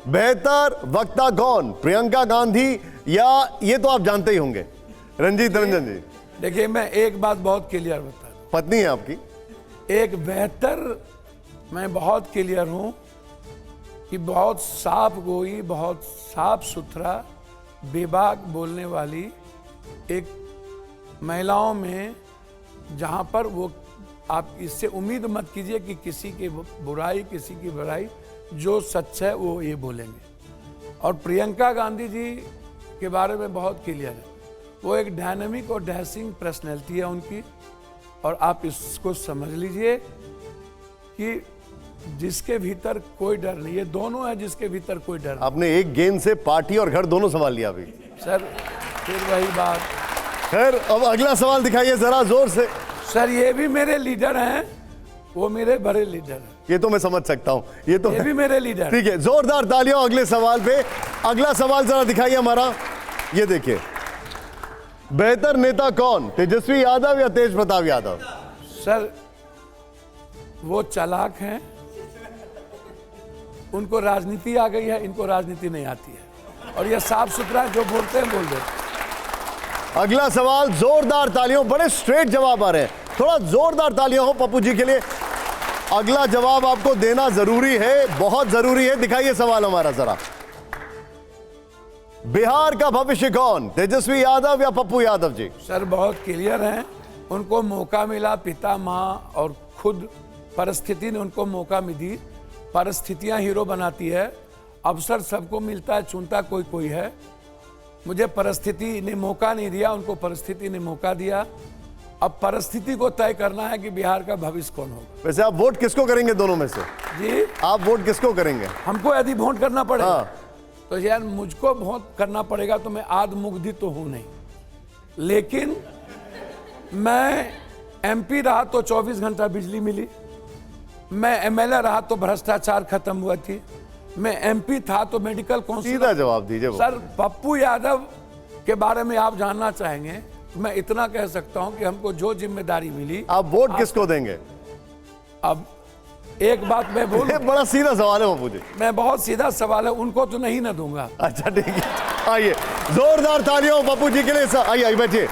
बेहतर वक्ता कौन, प्रियंका गांधी या, ये तो आप जानते ही होंगे, रंजीत रंजन जी? देखिए मैं एक बात बहुत क्लियर बता दूं, पत्नी है आपकी? एक बेहतर, मैं बहुत क्लियर हूं कि बहुत साफ गोई, बहुत साफ सुथरा, बेबाक बोलने वाली एक महिलाओं में, जहां पर वो, आप इससे उम्मीद मत कीजिए कि किसी की बुराई, किसी की बुराई, जो सच है वो ये बोलेंगे। और प्रियंका गांधी जी के बारे में बहुत क्लियर है, वो एक डायनामिक और डैशिंग पर्सनैलिटी है उनकी। और आप इसको समझ लीजिए कि जिसके भीतर कोई डर नहीं है, दोनों है जिसके भीतर कोई डर नहीं। आपने एक गेंद से पार्टी और घर दोनों संभाल लिया अभी। सर फिर वही बात। खैर अब अगला सवाल दिखाइए जरा जोर से। सर ये भी मेरे लीडर हैं, वो मेरे बड़े लीडर हैं। ये तो मैं समझ सकता हूं, ये भी मेरे लीडर। ठीक है, जोरदार तालियां अगले सवाल पे। अगला सवाल जरा दिखाइए हमारा, ये देखिए, बेहतर नेता कौन, तेजस्वी यादव या तेज प्रताप यादव? सर वो चालाक हैं, उनको राजनीति आ गई है, इनको राजनीति नहीं आती है, और ये साफ सुथरा जो बोलते हैं बोल देते। अगला सवाल, जोरदार तालियों, बड़े स्ट्रेट जवाब आ रहे हैं, थोड़ा जोरदार तालियां हो पप्पू जी के लिए। अगला जवाब आपको देना जरूरी है, बहुत जरूरी है। दिखाइए सवाल हमारा जरा, बिहार का भविष्य कौन, तेजस्वी यादव या पप्पू यादव जी? सर बहुत क्लियर हैं, उनको मौका मिला, पिता माँ और खुद परिस्थिति ने उनको मौका दी। परिस्थितियां हीरो बनाती है, अवसर सबको मिलता है, चुनता कोई कोई है। मुझे परिस्थिति ने मौका नहीं दिया, उनको परिस्थिति ने मौका दिया। अब परिस्थिति को तय करना है कि बिहार का भविष्य कौन होगा। वैसे आप वोट किसको करेंगे दोनों में से? जी, आप वोट किसको करेंगे? हमको यदि वोट करना पड़ेगा हाँ। तो यार मुझको वोट करना पड़ेगा तो मैं आदमुग्धी तो हूं नहीं, लेकिन मैं एमपी रहा तो 24 घंटा बिजली मिली, मैं एमएलए रहा तो भ्रष्टाचार खत्म हुआ थी, मैं एमपी था तो मेडिकल काउंसिल। सीधा जवाब दीजिए। सर, पप्पू यादव के बारे में आप जानना चाहेंगे तो मैं इतना कह सकता हूं कि हमको जो जिम्मेदारी मिली। आप वोट किसको देंगे? अब एक बात मैं बोलूं, ये बड़ा सीधा सवाल है बापू जी। मैं बहुत सीधा सवाल है, उनको तो नहीं ना दूंगा। अच्छा ठीक है, आइए जोरदार तालियां बापू जी के लिए। आइए आइए बैठिए।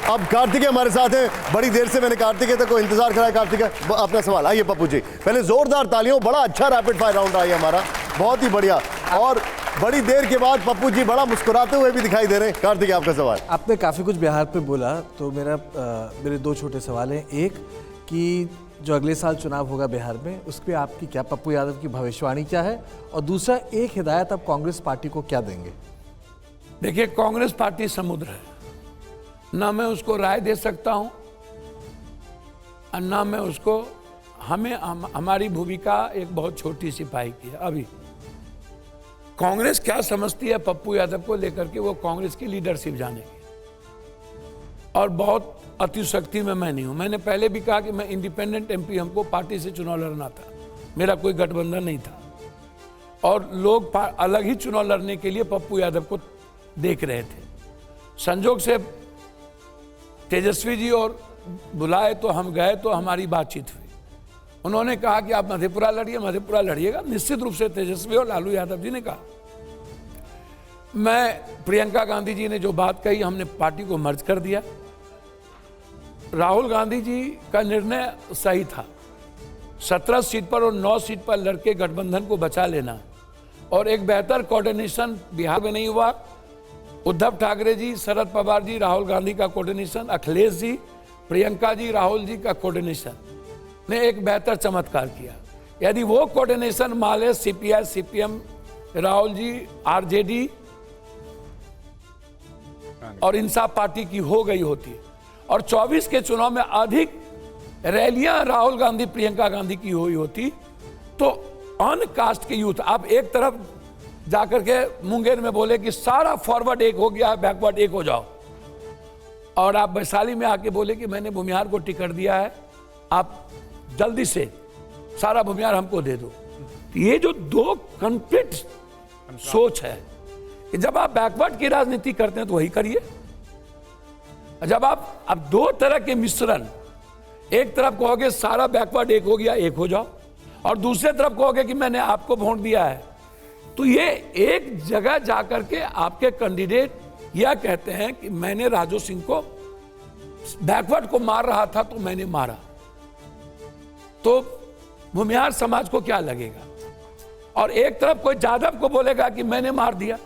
अब कार्तिक हमारे साथ हैं, बड़ी देर से मैंने कार्तिक तक को इंतजार कराया। कार्तिक अपना सवाल। आइए पप्पू जी, पहले जोरदार तालियों। बड़ा अच्छा रैपिड फायर राउंड रहा है हमारा, बहुत ही बढ़िया। और बड़ी देर के बाद पप्पू जी बड़ा मुस्कुराते हुए भी दिखाई दे रहे हैं। कार्तिक आपका सवाल। आपने काफ़ी कुछ बिहार पे बोला, तो मेरे दो छोटे सवाल हैं। एक कि जो अगले साल चुनाव होगा बिहार में, उस पर आपकी क्या, पप्पू यादव की भविष्यवाणी क्या है? और दूसरा, एक हिदायत आप कांग्रेस पार्टी को क्या देंगे? देखिए, कांग्रेस पार्टी समुद्र है, ना मैं उसको राय दे सकता हूं और ना मैं उसको, हमारी भूमिका एक बहुत छोटी सी पाई की है। अभी कांग्रेस क्या समझती है पप्पू यादव को लेकर के, वो कांग्रेस की लीडरशिप जानेगी। और बहुत अतिशक्ति में मैं नहीं हूं। मैंने पहले भी कहा कि मैं इंडिपेंडेंट एमपी, हमको पार्टी से चुनाव लड़ना था, मेरा कोई गठबंधन नहीं था। और लोग अलग ही चुनाव लड़ने के लिए पप्पू यादव को देख रहे थे। संजोग से तेजस्वी जी और बुलाए तो हम गए, तो हमारी बातचीत हुई। उन्होंने कहा कि आप मधेपुरा लड़िए, मधेपुरा लड़िएगा। निश्चित रूप से तेजस्वी और लालू यादव जी ने कहा। मैं, प्रियंका गांधी जी ने जो बात कही, हमने पार्टी को मर्ज कर दिया। राहुल गांधी जी का निर्णय सही था, 17 सीट पर और 9 सीट पर लड़के गठबंधन को बचा लेना। और एक बेहतर कोऑर्डिनेशन बिहार में नहीं हुआ। उद्धव ठाकरे जी, शरद पवार जी, राहुल गांधी का कोऑर्डिनेशन, अखिलेश जी, प्रियंका जी, राहुल जी का कोऑर्डिनेशन ने एक बेहतर चमत्कार किया। यदि वो कोऑर्डिनेशन माले CPI, CPM, Rahul ji, RJD और इंसाफ पार्टी की हो गई होती, और 24 के चुनाव में अधिक रैलियां राहुल गांधी, प्रियंका गांधी की हुई होती, तो अन कास्ट के यूथ, आप एक तरफ जाकर के मुंगेर में बोले कि सारा फॉरवर्ड एक हो गया, बैकवर्ड एक हो जाओ, और आप वैशाली में आके बोले कि मैंने भूमिहार को टिकट दिया है, आप जल्दी से सारा भूमिहार हमको दे दो। ये जो दो कॉन्फ्लिक्ट सोच है कि जब आप बैकवर्ड की राजनीति करते हैं तो वही करिए। जब आप अब दो तरह के मिश्रण, एक तरफ कहोगे सारा बैकवर्ड एक हो गया, एक हो जाओ, और दूसरे तरफ कहोगे कि मैंने आपको वोट दिया है, तो ये एक जगह जाकर के आपके कैंडिडेट यह कहते हैं कि मैंने राजू सिंह को, बैकवर्ड को मार रहा था तो मैंने मारा, तो भूमिहार समाज को क्या लगेगा? और एक तरफ कोई जादव को बोलेगा कि मैंने मार दिया,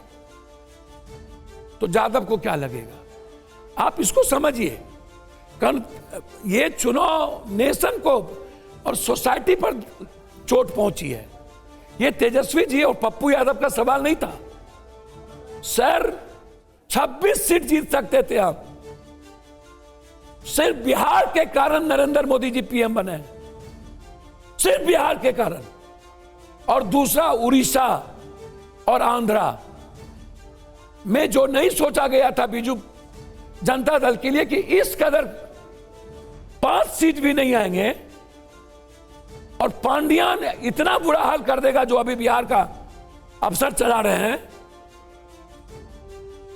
तो जादव को क्या लगेगा? आप इसको समझिए। ये चुनाव नेशन को और सोसाइटी पर चोट पहुंची है। ये तेजस्वी जी और पप्पू यादव का सवाल नहीं था। सर, 26 सीट जीत सकते थे आप, सिर्फ बिहार के कारण नरेंद्र मोदी जी पीएम बने, सिर्फ बिहार के कारण। और दूसरा, उड़ीसा और आंध्रा में जो नहीं सोचा गया था बीजू जनता दल के लिए कि इस कदर 5 सीट भी नहीं आएंगे और पांड्यान इतना बुरा हाल कर देगा जो अभी बिहार का अफसर चला रहे हैं,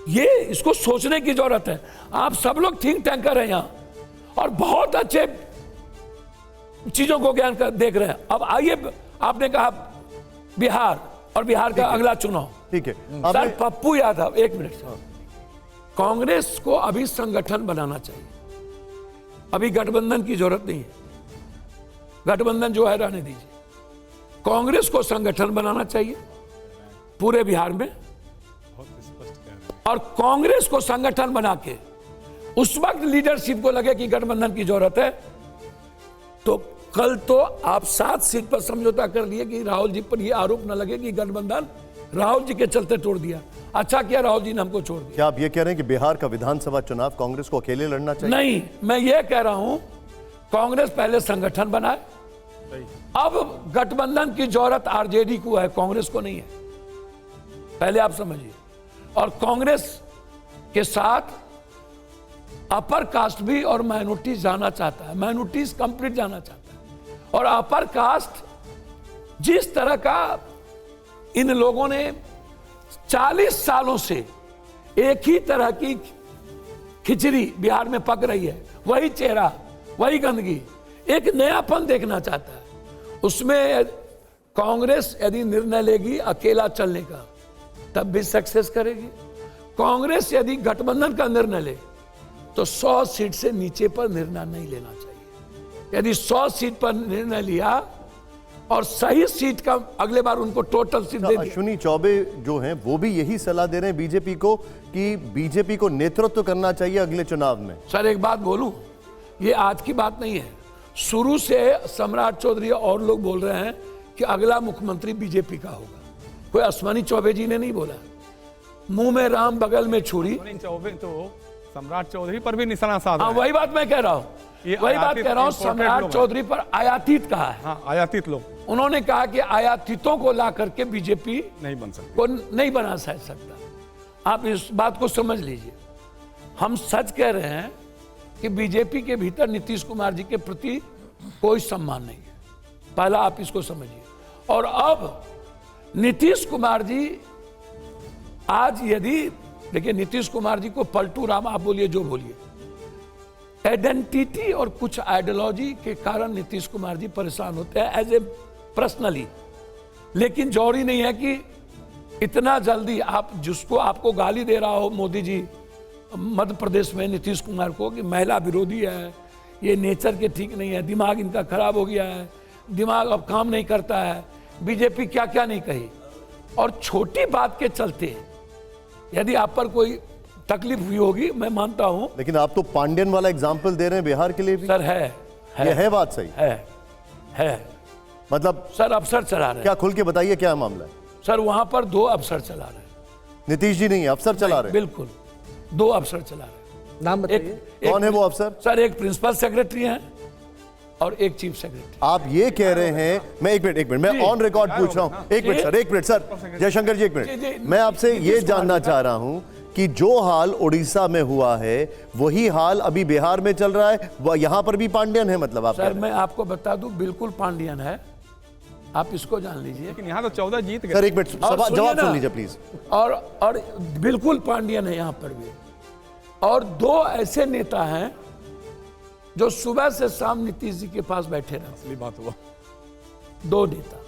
ये इसको सोचने की जरूरत है। आप सब लोग थिंक टैंकर हैं यहां और बहुत अच्छे चीजों को ज्ञान देख रहे हैं। अब आइए, आपने कहा बिहार और बिहार का अगला चुनाव, ठीक है सर पप्पू यादव, एक मिनट सर, कांग्रेस को अभी संगठन बनाना चाहिए, अभी गठबंधन की जरूरत नहीं है। गठबंधन जो है रहने दीजिए, कांग्रेस को संगठन बनाना चाहिए पूरे बिहार में, और कांग्रेस को संगठन बना के उस वक्त लीडरशिप को लगे कि गठबंधन की जरूरत है, तो कल तो आप 7 सीट पर समझौता कर लिए कि राहुल जी पर यह आरोप न लगे कि गठबंधन राहुल जी के चलते तोड़ दिया। अच्छा किया राहुल जी ने हमको छोड़ दिया। क्या आप ये कह रहे हैं कि बिहार का विधानसभा चुनाव कांग्रेस को अकेले लड़ना चाहिए? नहीं, मैं ये कह रहा हूं कांग्रेस पहले संगठन बनाए, अब गठबंधन की जरूरत आरजेडी को है, कांग्रेस को नहीं है, पहले आप समझिए। और कांग्रेस के साथ अपर कास्ट भी और माइनॉरिटीज जाना चाहता है, माइनॉरिटीज कंप्लीट जाना चाहता है। और अपर कास्ट जिस तरह का इन लोगों ने 40 सालों से एक ही तरह की खिचड़ी बिहार में पक रही है, वही चेहरा, वही गंदगी, एक नयापन देखना चाहता है। उसमें कांग्रेस यदि निर्णय लेगी अकेला चलने का तब भी सक्सेस करेगी। कांग्रेस यदि गठबंधन का निर्णय ले तो 100 सीट से नीचे पर निर्णय नहीं लेना चाहिए। यदि 100 सीट पर निर्णय लिया और सही सीट का अगले बार उनको टोटल सीट दे दिया। अश्विनी चौबे जो हैं वो भी यही सलाह दे रहे हैं बीजेपी को कि बीजेपी को नेतृत्व करना चाहिए अगले चुनाव में। सर एक बात बोलूं, ये आज की बात नहीं है, शुरू से सम्राट चौधरी और लोग बोल रहे हैं कि अगला मुख्यमंत्री बीजेपी का होगा। कोई अश्विनी चौबे जी ने नहीं बोला। मुंह में राम बगल में छुरी। चौबे तो सम्राट चौधरी पर भी निशाना साध रहे हैं। वही बात मैं कह रहा हूँ, वही बात कह रहा हूँ। सम्राट चौधरी पर आयातित कहा है। हाँ, आयातित लोग उन्होंने कहा कि आयातितों को ला करके बीजेपी नहीं बन सकते, को नहीं बना सकता। आप इस बात को समझ लीजिए। हम सच कह रहे हैं कि बीजेपी के भीतर नीतीश कुमार जी के प्रति कोई सम्मान नहीं है, पहला आप इसको समझिए। और अब नीतीश कुमार जी आज यदि देखिए, नीतीश कुमार जी को पलटू राम आप बोलिए जो बोलिए, आइडेंटिटी और कुछ आइडियोलॉजी के कारण नीतीश कुमार जी परेशान होते हैं एज ए पर्सनली। लेकिन जरूरी नहीं है कि इतना जल्दी आप जिसको आपको गाली दे रहा हो मोदी जी मध्य प्रदेश में नीतीश कुमार को कि महिला विरोधी है, ये नेचर के ठीक नहीं है, दिमाग इनका खराब हो गया है, दिमाग अब काम नहीं करता है, बीजेपी क्या क्या नहीं कही। और छोटी बात के चलते यदि आप पर कोई तकलीफ हुई होगी, मैं मानता हूं। लेकिन आप तो पांड्यन वाला एग्जाम्पल दे रहे हैं बिहार के लिए भी। सर ये है बात सही है मतलब सर अफसर चला रहे हैं। क्या खुल के बताइए क्या मामला है? सर वहां पर 2 अफसर चला रहे हैं। नीतीश जी नहीं, अफसर चला रहे हैं। बिल्कुल 2 अफसर चला रहे हैं। नाम बताइए। कौन है वो अफसर? सर एक प्रिंसिपल सेक्रेटरी हैं और एक चीफ सेक्रेटरी। आप ये कह रहे हैं, मैं एक मिनट मैं ऑन रिकॉर्ड पूछ रहा हूं। एक मिनट सर जयशंकर जी, एक मिनट मैं आपसे ये जानना चाह रहा हूं कि जो हाल उड़ीसा में हुआ है वही हाल अभी बिहार में चल रहा है, वह यहां पर भी पांड्यन है मतलब? आप सर मैं आपको बता दूं, बिल्कुल पांड्यन है, आप इसको जान लीजिए। लेकिन यहाँ तो 14 जीत गए। सर एक मिनट जवाब सुन लीजिए प्लीज। और बिल्कुल पांड्यन है यहां पर भी। और 2 ऐसे नेता हैं जो सुबह से शाम नीतीश जी के पास बैठे रहते। असली बात हुआ 2 नेता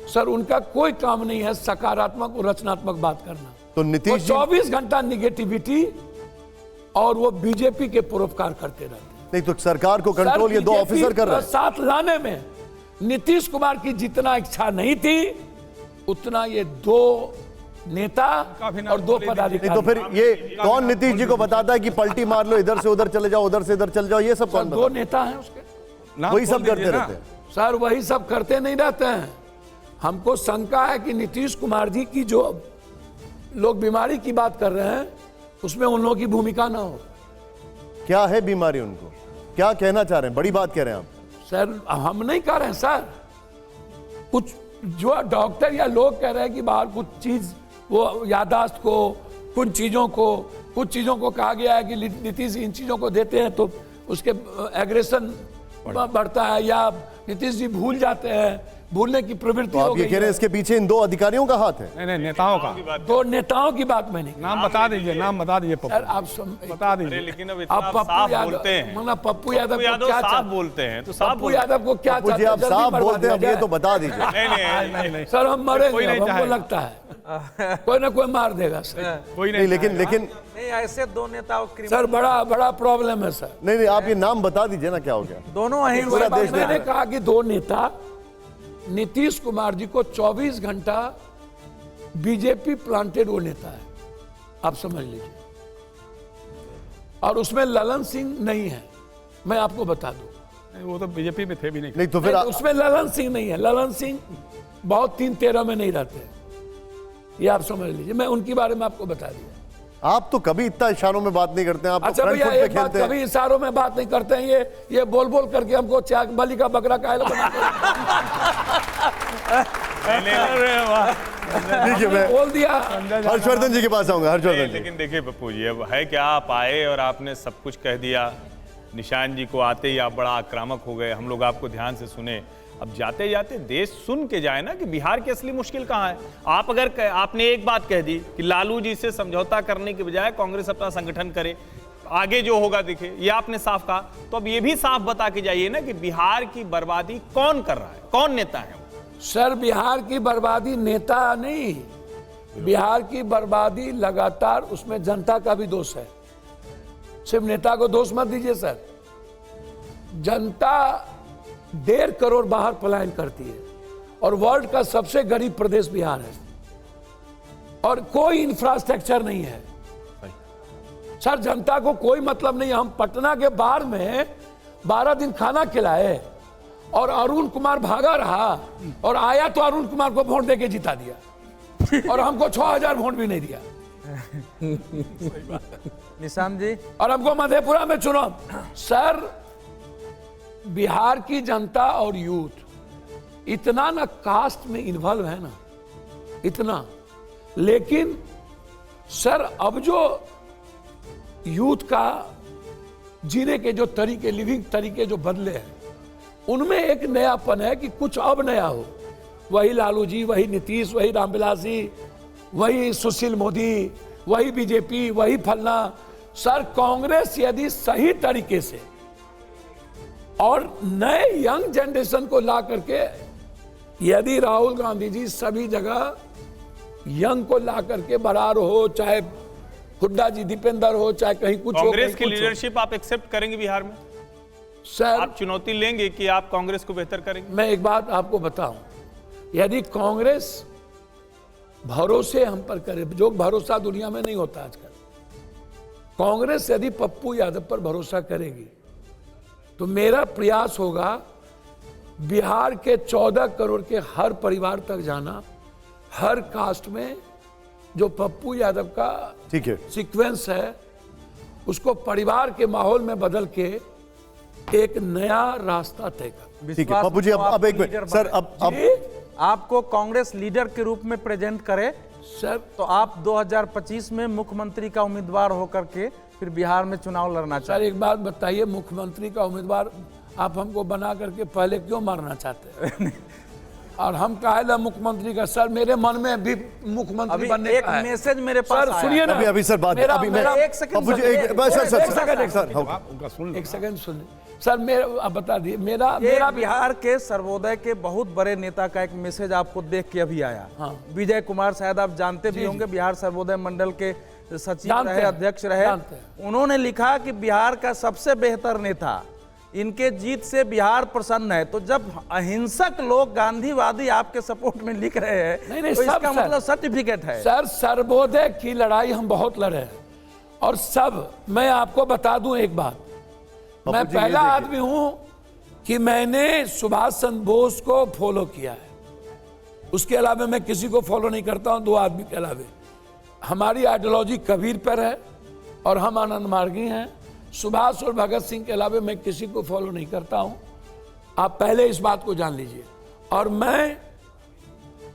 सर, उनका कोई काम नहीं है सकारात्मक और रचनात्मक बात करना। तो नीतीश जी 24 घंटा निगेटिविटी और वो बीजेपी के परोपकार करते रहते हैं। नहीं तो सरकार को कंट्रोल ये 2 ऑफिसर कर रहे हैं। साथ लाने में नीतीश कुमार की जितना इच्छा नहीं थी उतना ये 2 नेता और 2 पदाधिकारी। तो फिर ये कौन नीतीश जी को बताता है कि पलटी मार लो, इधर से उधर चले जाओ, उधर से इधर चले जाओ? ये सब कौन? 2 नेता हैं उसके, वही सब करते रहते हैं। सर वही सब करते नहीं रहते हैं। हमको शंका है कि नीतीश कुमार जी की जो लोग बीमारी की बात कर रहे हैं उसमें उन लोगों की भूमिका ना हो। क्या है बीमारी उनको? क्या कहना चाह रहे हैं? बड़ी बात कह रहे हैं आप। सर हम नहीं कह रहे हैं सर, कुछ जो डॉक्टर या लोग कह रहे हैं कि बाहर कुछ चीज वो याददाश्त को, कुछ चीजों को कहा गया है कि नीतीश इन चीजों को देते हैं तो उसके एग्रेशन बढ़ता है या नीतीश जी भूल जाते हैं, भूलने की प्रवृत्ति हो आप ये गई कह रहे हैं इसके पीछे इन 2 अधिकारियों का हाथ है? नहीं, नेताओं का। 2 नेताओं की बात मैंने नाम बता दीजिए, नाम बता दीजिए पप्पू। सर आप बता दीजिए। लेकिन अब आप साफ बोलते हैं, मतलब पप्पू यादव को क्या साफ बोलते हैं तो साफ पप्पू यादव को क्या मुझे आप साफ बोलते हैं, अब ये तो बता दीजिए। नहीं, सर हम मरेंगे, कोई नहीं हमको चाहेगा। लगता है कोई ना कोई मार देगा सर। कोई नहीं लेकिन नहीं ऐसे 2 नेताओं सर बड़ा प्रॉब्लम है सर। नहीं आप ये नाम बता दीजिए ना, क्या हो गया? दोनों अहिंसा पूरा देश मैंने कहा कि 2 नेता नीतीश कुमार जी को 24 घंटा बीजेपी प्लांटेड वो नेता है, आप समझ लीजिए। और उसमें ललन सिंह नहीं है, मैं आपको बता दूं। वो तो बीजेपी में थे भी नहीं। नहीं तो फिर उसमें ललन सिंह नहीं है। ललन सिंह बहुत 3-13 में नहीं रहते। ये आप समझ लीजिए, मैं उनके बारे में आपको बता दिया। आप तो कभी इतना इशारों में बात नहीं करते हैं, आप तो अच्छा फ्रंट भैया, फुट पे एक बात, खेलते हैं। कभी इशारों में बात नहीं करते हैं, ये बोल बोल करके हमको चाक बलि का बकरा काहे बनाते ठीक है, मैं बोल दिया। हर्षवर्धन जी के पास आऊंगा। हर्षवर्धन जी, लेकिन देखिए पप्पू जी, अब है क्या, आप आए और आपने सब कुछ कह दिया। निशान जी को आते ही आप बड़ा आक्रामक हो गए, हम लोग आपको ध्यान से सुने। अब जाते जाते देश सुन के जाए ना कि बिहार की असली मुश्किल कहाँ है। आप अगर आपने एक बात कह दी कि लालू जी से समझौता करने के बजाय कांग्रेस अपना संगठन करे, आगे जो होगा देखिए, ये आपने साफ कहा। तो अब ये भी साफ बता के जाइए ना कि बिहार की बर्बादी कौन कर रहा है, कौन नेता है? सर, बिहार की बर्बादी नेता नहीं, बिहार की बर्बादी लगातार उसमें जनता का भी दोष है। सिर्फ नेता को दोष मत दीजिए सर। जनता 1.5 करोड़ बाहर पलायन करती है और वर्ल्ड का सबसे गरीब प्रदेश बिहार है और कोई इंफ्रास्ट्रक्चर नहीं है। सर, जनता को कोई मतलब नहीं। हम पटना के बार में 12 दिन खाना खिलाए और अरुण कुमार भागा रहा और आया तो अरुण कुमार को वोट देके जिता दिया और हमको 6000 वोट भी नहीं दिया। निशान जी, और हमको मधेपुरा में चुनाव। सर, बिहार की जनता और यूथ इतना ना कास्ट में इन्वॉल्व है ना, इतना। लेकिन सर, अब जो यूथ का जीने के जो तरीके, लिविंग तरीके जो बदले हैं, उनमें एक नयापन है कि कुछ अब नया हो। वही लालू जी, वही नीतीश, वही रामविलास जी, वही सुशील मोदी, वही बीजेपी, वही फलना। सर, कांग्रेस यदि सही तरीके से और नए यंग जनरेशन को ला करके, यदि राहुल गांधी जी सभी जगह यंग को ला करके, बरार हो, चाहे हुड्डा जी, दीपेंद्र हो, चाहे कहीं कुछ हो, कांग्रेस की लीडरशिप आप एक्सेप्ट करेंगे बिहार में? सर, आप चुनौती लेंगे कि आप कांग्रेस को बेहतर करेंगे? मैं एक बात आपको बताऊं, यदि कांग्रेस भरोसे हम पर करे, जो भरोसा दुनिया में नहीं होता आजकल, कांग्रेस यदि पप्पू यादव पर भरोसा करेगी तो मेरा प्रयास होगा बिहार के 14 करोड़ के हर परिवार तक जाना, हर कास्ट में जो पप्पू यादव का ठीक है, सीक्वेंस है उसको परिवार के माहौल में बदल के एक नया रास्ता तय कर। ठीक है पप्पू जी, अब एक मिनट सर, अब आपको कांग्रेस लीडर के रूप में प्रेजेंट करे सर, तो आप 2025 में मुख्यमंत्री का उम्मीदवार होकर के फिर बिहार में चुनाव लड़ना सर, चाहिए। एक बात बताइए, मुख्यमंत्री का उम्मीदवार आप हमको बना करके पहले क्यों मारना चाहते हैं? और हम काहे मुख्यमंत्री का? सर, मेरे मन में भी मुख्यमंत्री अभी बनने एक का है। मैसेज मेरे पास सर, आया। सुनिए ना, अभी सर बात, मेरा- अभी मैं मेरा- एक सेकंड पप्पू जी, सर, एक एक- सर एक सर सेकंड, सर, एक सेकंड सुनिए सर, मेरा आप बता दिए, मेरा ये मेरा बिहार के सर्वोदय के बहुत बड़े नेता का एक मैसेज आपको देख के अभी आया। हाँ। विजय कुमार, शायद आप जानते भी होंगे, बिहार सर्वोदय मंडल के सचिव जानते रहे, हैं, अध्यक्ष रहे। जानते हैं। उन्होंने लिखा कि बिहार का सबसे बेहतर नेता, इनके जीत से बिहार प्रसन्न है। तो जब अहिंसक लोग, गांधीवादी आपके सपोर्ट में लिख रहे हैं, नहीं, तो सब इसका सर। मतलब सर्टिफिकेट है। सर, सर्वोदय की लड़ाई हम बहुत लड़े हैं और सब, मैं आपको बता दूं एक बात, मैं जी, ये पहला देखिए। आदमी हूं कि मैंने सुभाष चंद्र बोस को फॉलो किया है। उसके अलावा मैं किसी को फॉलो नहीं करता हूं, 2 आदमी के अलावा। हमारी आइडियोलॉजी कबीर पर है और हम आनंद मार्गी हैं। सुभाष और भगत सिंह के अलावा मैं किसी को फॉलो नहीं करता हूं, आप पहले इस बात को जान लीजिए। और मैं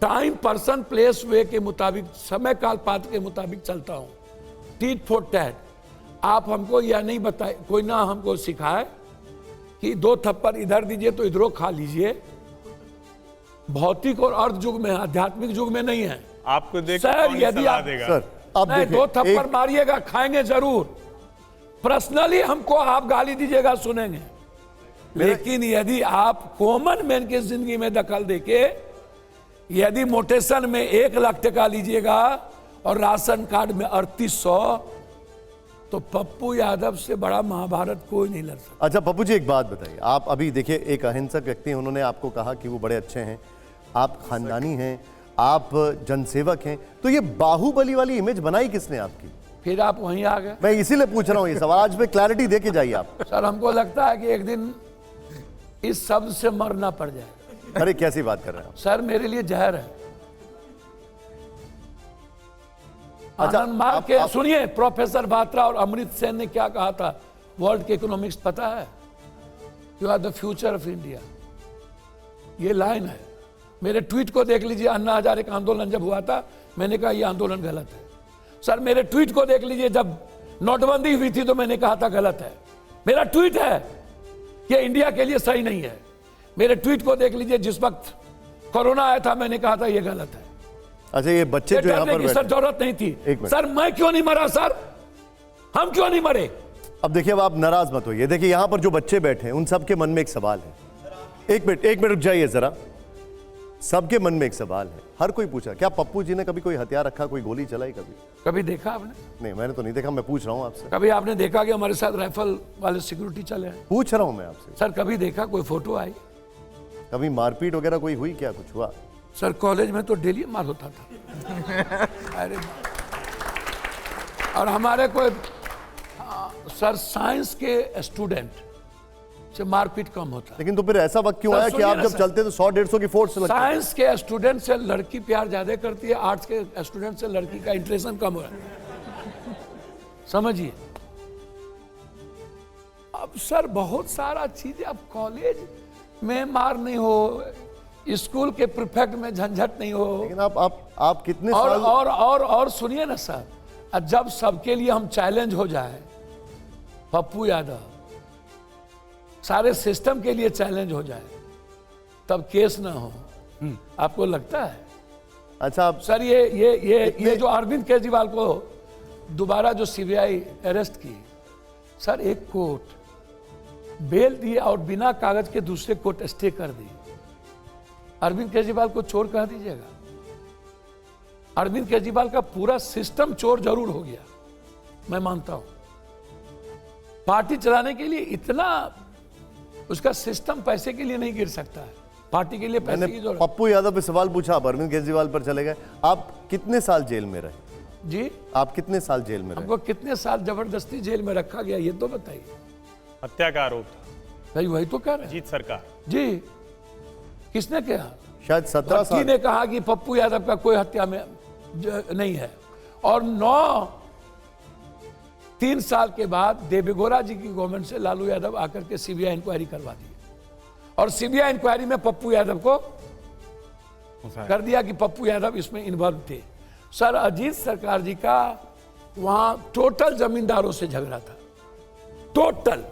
टाइम, पर्सन, प्लेस, वे के मुताबिक, समय काल पात्र के मुताबिक चलता हूं, टीट फॉर टैट। आप हमको यह नहीं बताए, कोई ना हमको सिखाए कि 2 थप्पड़ इधर दीजिए तो इधरों खा लीजिए। भौतिक और अर्थ युग में, आध्यात्मिक युग में नहीं है। आपको देख सर, कौन यदि सलाह आप- देगा? सर अब नहीं, देखिए, 2 थप्पड़ एक- मारिएगा, खाएंगे जरूर। पर्सनली हमको आप गाली दीजिएगा, सुनेंगे। लेकिन यदि आप कॉमन मैन की जिंदगी में दखल देके, यदि मोटेशन में 1 लाख टका लीजिएगा और राशन कार्ड में 3800, तो पप्पू यादव से बड़ा महाभारत कोई नहीं लड़ सकता। अच्छा पप्पू जी, एक बात बताइए, आप अभी देखिए एक अहिंसक व्यक्ति हैं, उन्होंने आपको कहा कि वो बड़े अच्छे हैं, आप खानदानी हैं, आप जनसेवक हैं, तो ये बाहुबली वाली इमेज बनाई किसने आपकी? फिर आप वहीं आ गए। मैं इसीलिए पूछ रहा हूँ ये सवाल, आज पे क्लैरिटी दे के जाइए आप। सर, हमको लगता है कि एक दिन इस शब्द से मरना पड़ जाएगा। अरे कैसी बात कर रहे हैं आप? सर, मेरे लिए जहर है। आनंद मार्ग के सुनिए, प्रोफेसर बात्रा और अमृत सेन ने क्या कहा था वर्ल्ड के इकोनॉमिक्स, पता है? You are the future of India, ये लाइन है। मेरे ट्वीट को देख लीजिए, अन्ना हजारे का आंदोलन जब हुआ था मैंने कहा यह आंदोलन गलत है। सर मेरे ट्वीट को देख लीजिए, जब नोटबंदी हुई थी तो मैंने कहा था गलत है। मेरा ट्वीट है, ये इंडिया के लिए सही नहीं है। मेरे ट्वीट को देख लीजिए, जिस वक्त कोरोना आया था मैंने कहा था ये गलत है। अच्छा, ये बच्चे जो यहाँ पर सर जरूरत नहीं थी। सर मैं क्यों नहीं मरा? सर हम क्यों नहीं मरे? अब देखिए, अब आप नाराज मत होइए। देखिए यहाँ पर जो बच्चे बैठे हैं उन सबके मन में एक सवाल है। एक मिनट रुक जाइए जरा। सबके मन में एक सवाल है, हर कोई पूछा क्या पप्पू जी ने कभी कोई हथियार रखा, कोई गोली चलाई कभी? कभी देखा आपने? नहीं, मैंने तो नहीं देखा, मैं पूछ रहा हूँ आपसे। कभी आपने देखा कि हमारे साथ राइफल वाले सिक्योरिटी चले हैं? पूछ रहा हूँ मैं आपसे। सर कभी देखा कोई फोटो आई? कभी मारपीट वगैरह कोई हुई, क्या कुछ हुआ? सर कॉलेज में तो डेली मार होता था। अरे और हमारे कोई सर साइंस के स्टूडेंट से मारपीट कम होता। लेकिन तो फिर ऐसा वक्त क्यों आया कि आप जब चलते तो 100-150 की फोर्स लगती है? साइंस के स्टूडेंट से लड़की प्यार ज्यादा करती है, आर्ट्स के स्टूडेंट से लड़की का इंटरेस्ट कम हो रहा है, समझिए। अब सर बहुत सारा चीजें, अब कॉलेज में मार नहीं हो, स्कूल के प्रीफेक्ट में झंझट नहीं हो। लेकिन आप कितने और साल... और सुनिए ना सर, जब सबके लिए हम चैलेंज हो जाए, पप्पू यादव सारे सिस्टम के लिए चैलेंज हो जाए, तब केस ना हो, आपको लगता है? अच्छा आप सर ये जो अरविंद केजरीवाल को दोबारा जो सीबीआई अरेस्ट की, सर एक कोर्ट बेल दिया और बिना कागज के दूसरे कोर्ट स्टे कर दी। अरविंद केजरीवाल को चोर कह दीजिएगा? अरविंद केजरीवाल का पूरा सिस्टम चोर जरूर हो गया, मैं मानता हूं। पार्टी चलाने के लिए इतना उसका सिस्टम पैसे के लिए नहीं गिर सकता है, पार्टी के लिए पैसे की जरूरत। पप्पू यादव पे सवाल पूछा, आप अरविंद केजरीवाल पर चले गए। आप कितने साल जेल में रहे? जी आप कितने साल जेल में रहे? हमको कितने साल जबरदस्ती जेल में रखा गया ये तो बताइए। हत्या का आरोप था। भाई वही तो कह रहे हैं। जीत सरकार जी किसने कहा? शायद 17 साल ने कहा कि पप्पू यादव का कोई हत्या में नहीं है। और 3 साल के बाद देवेगौड़ा जी की गवर्नमेंट से लालू यादव आकर के सीबीआई इंक्वायरी करवा दी, और सीबीआई इंक्वायरी में पप्पू यादव को कर दिया कि पप्पू यादव इसमें इन्वॉल्व थे। सर अजीत सरकार जी का वहां टोटल जमींदारों से झगड़ा था, टोटल।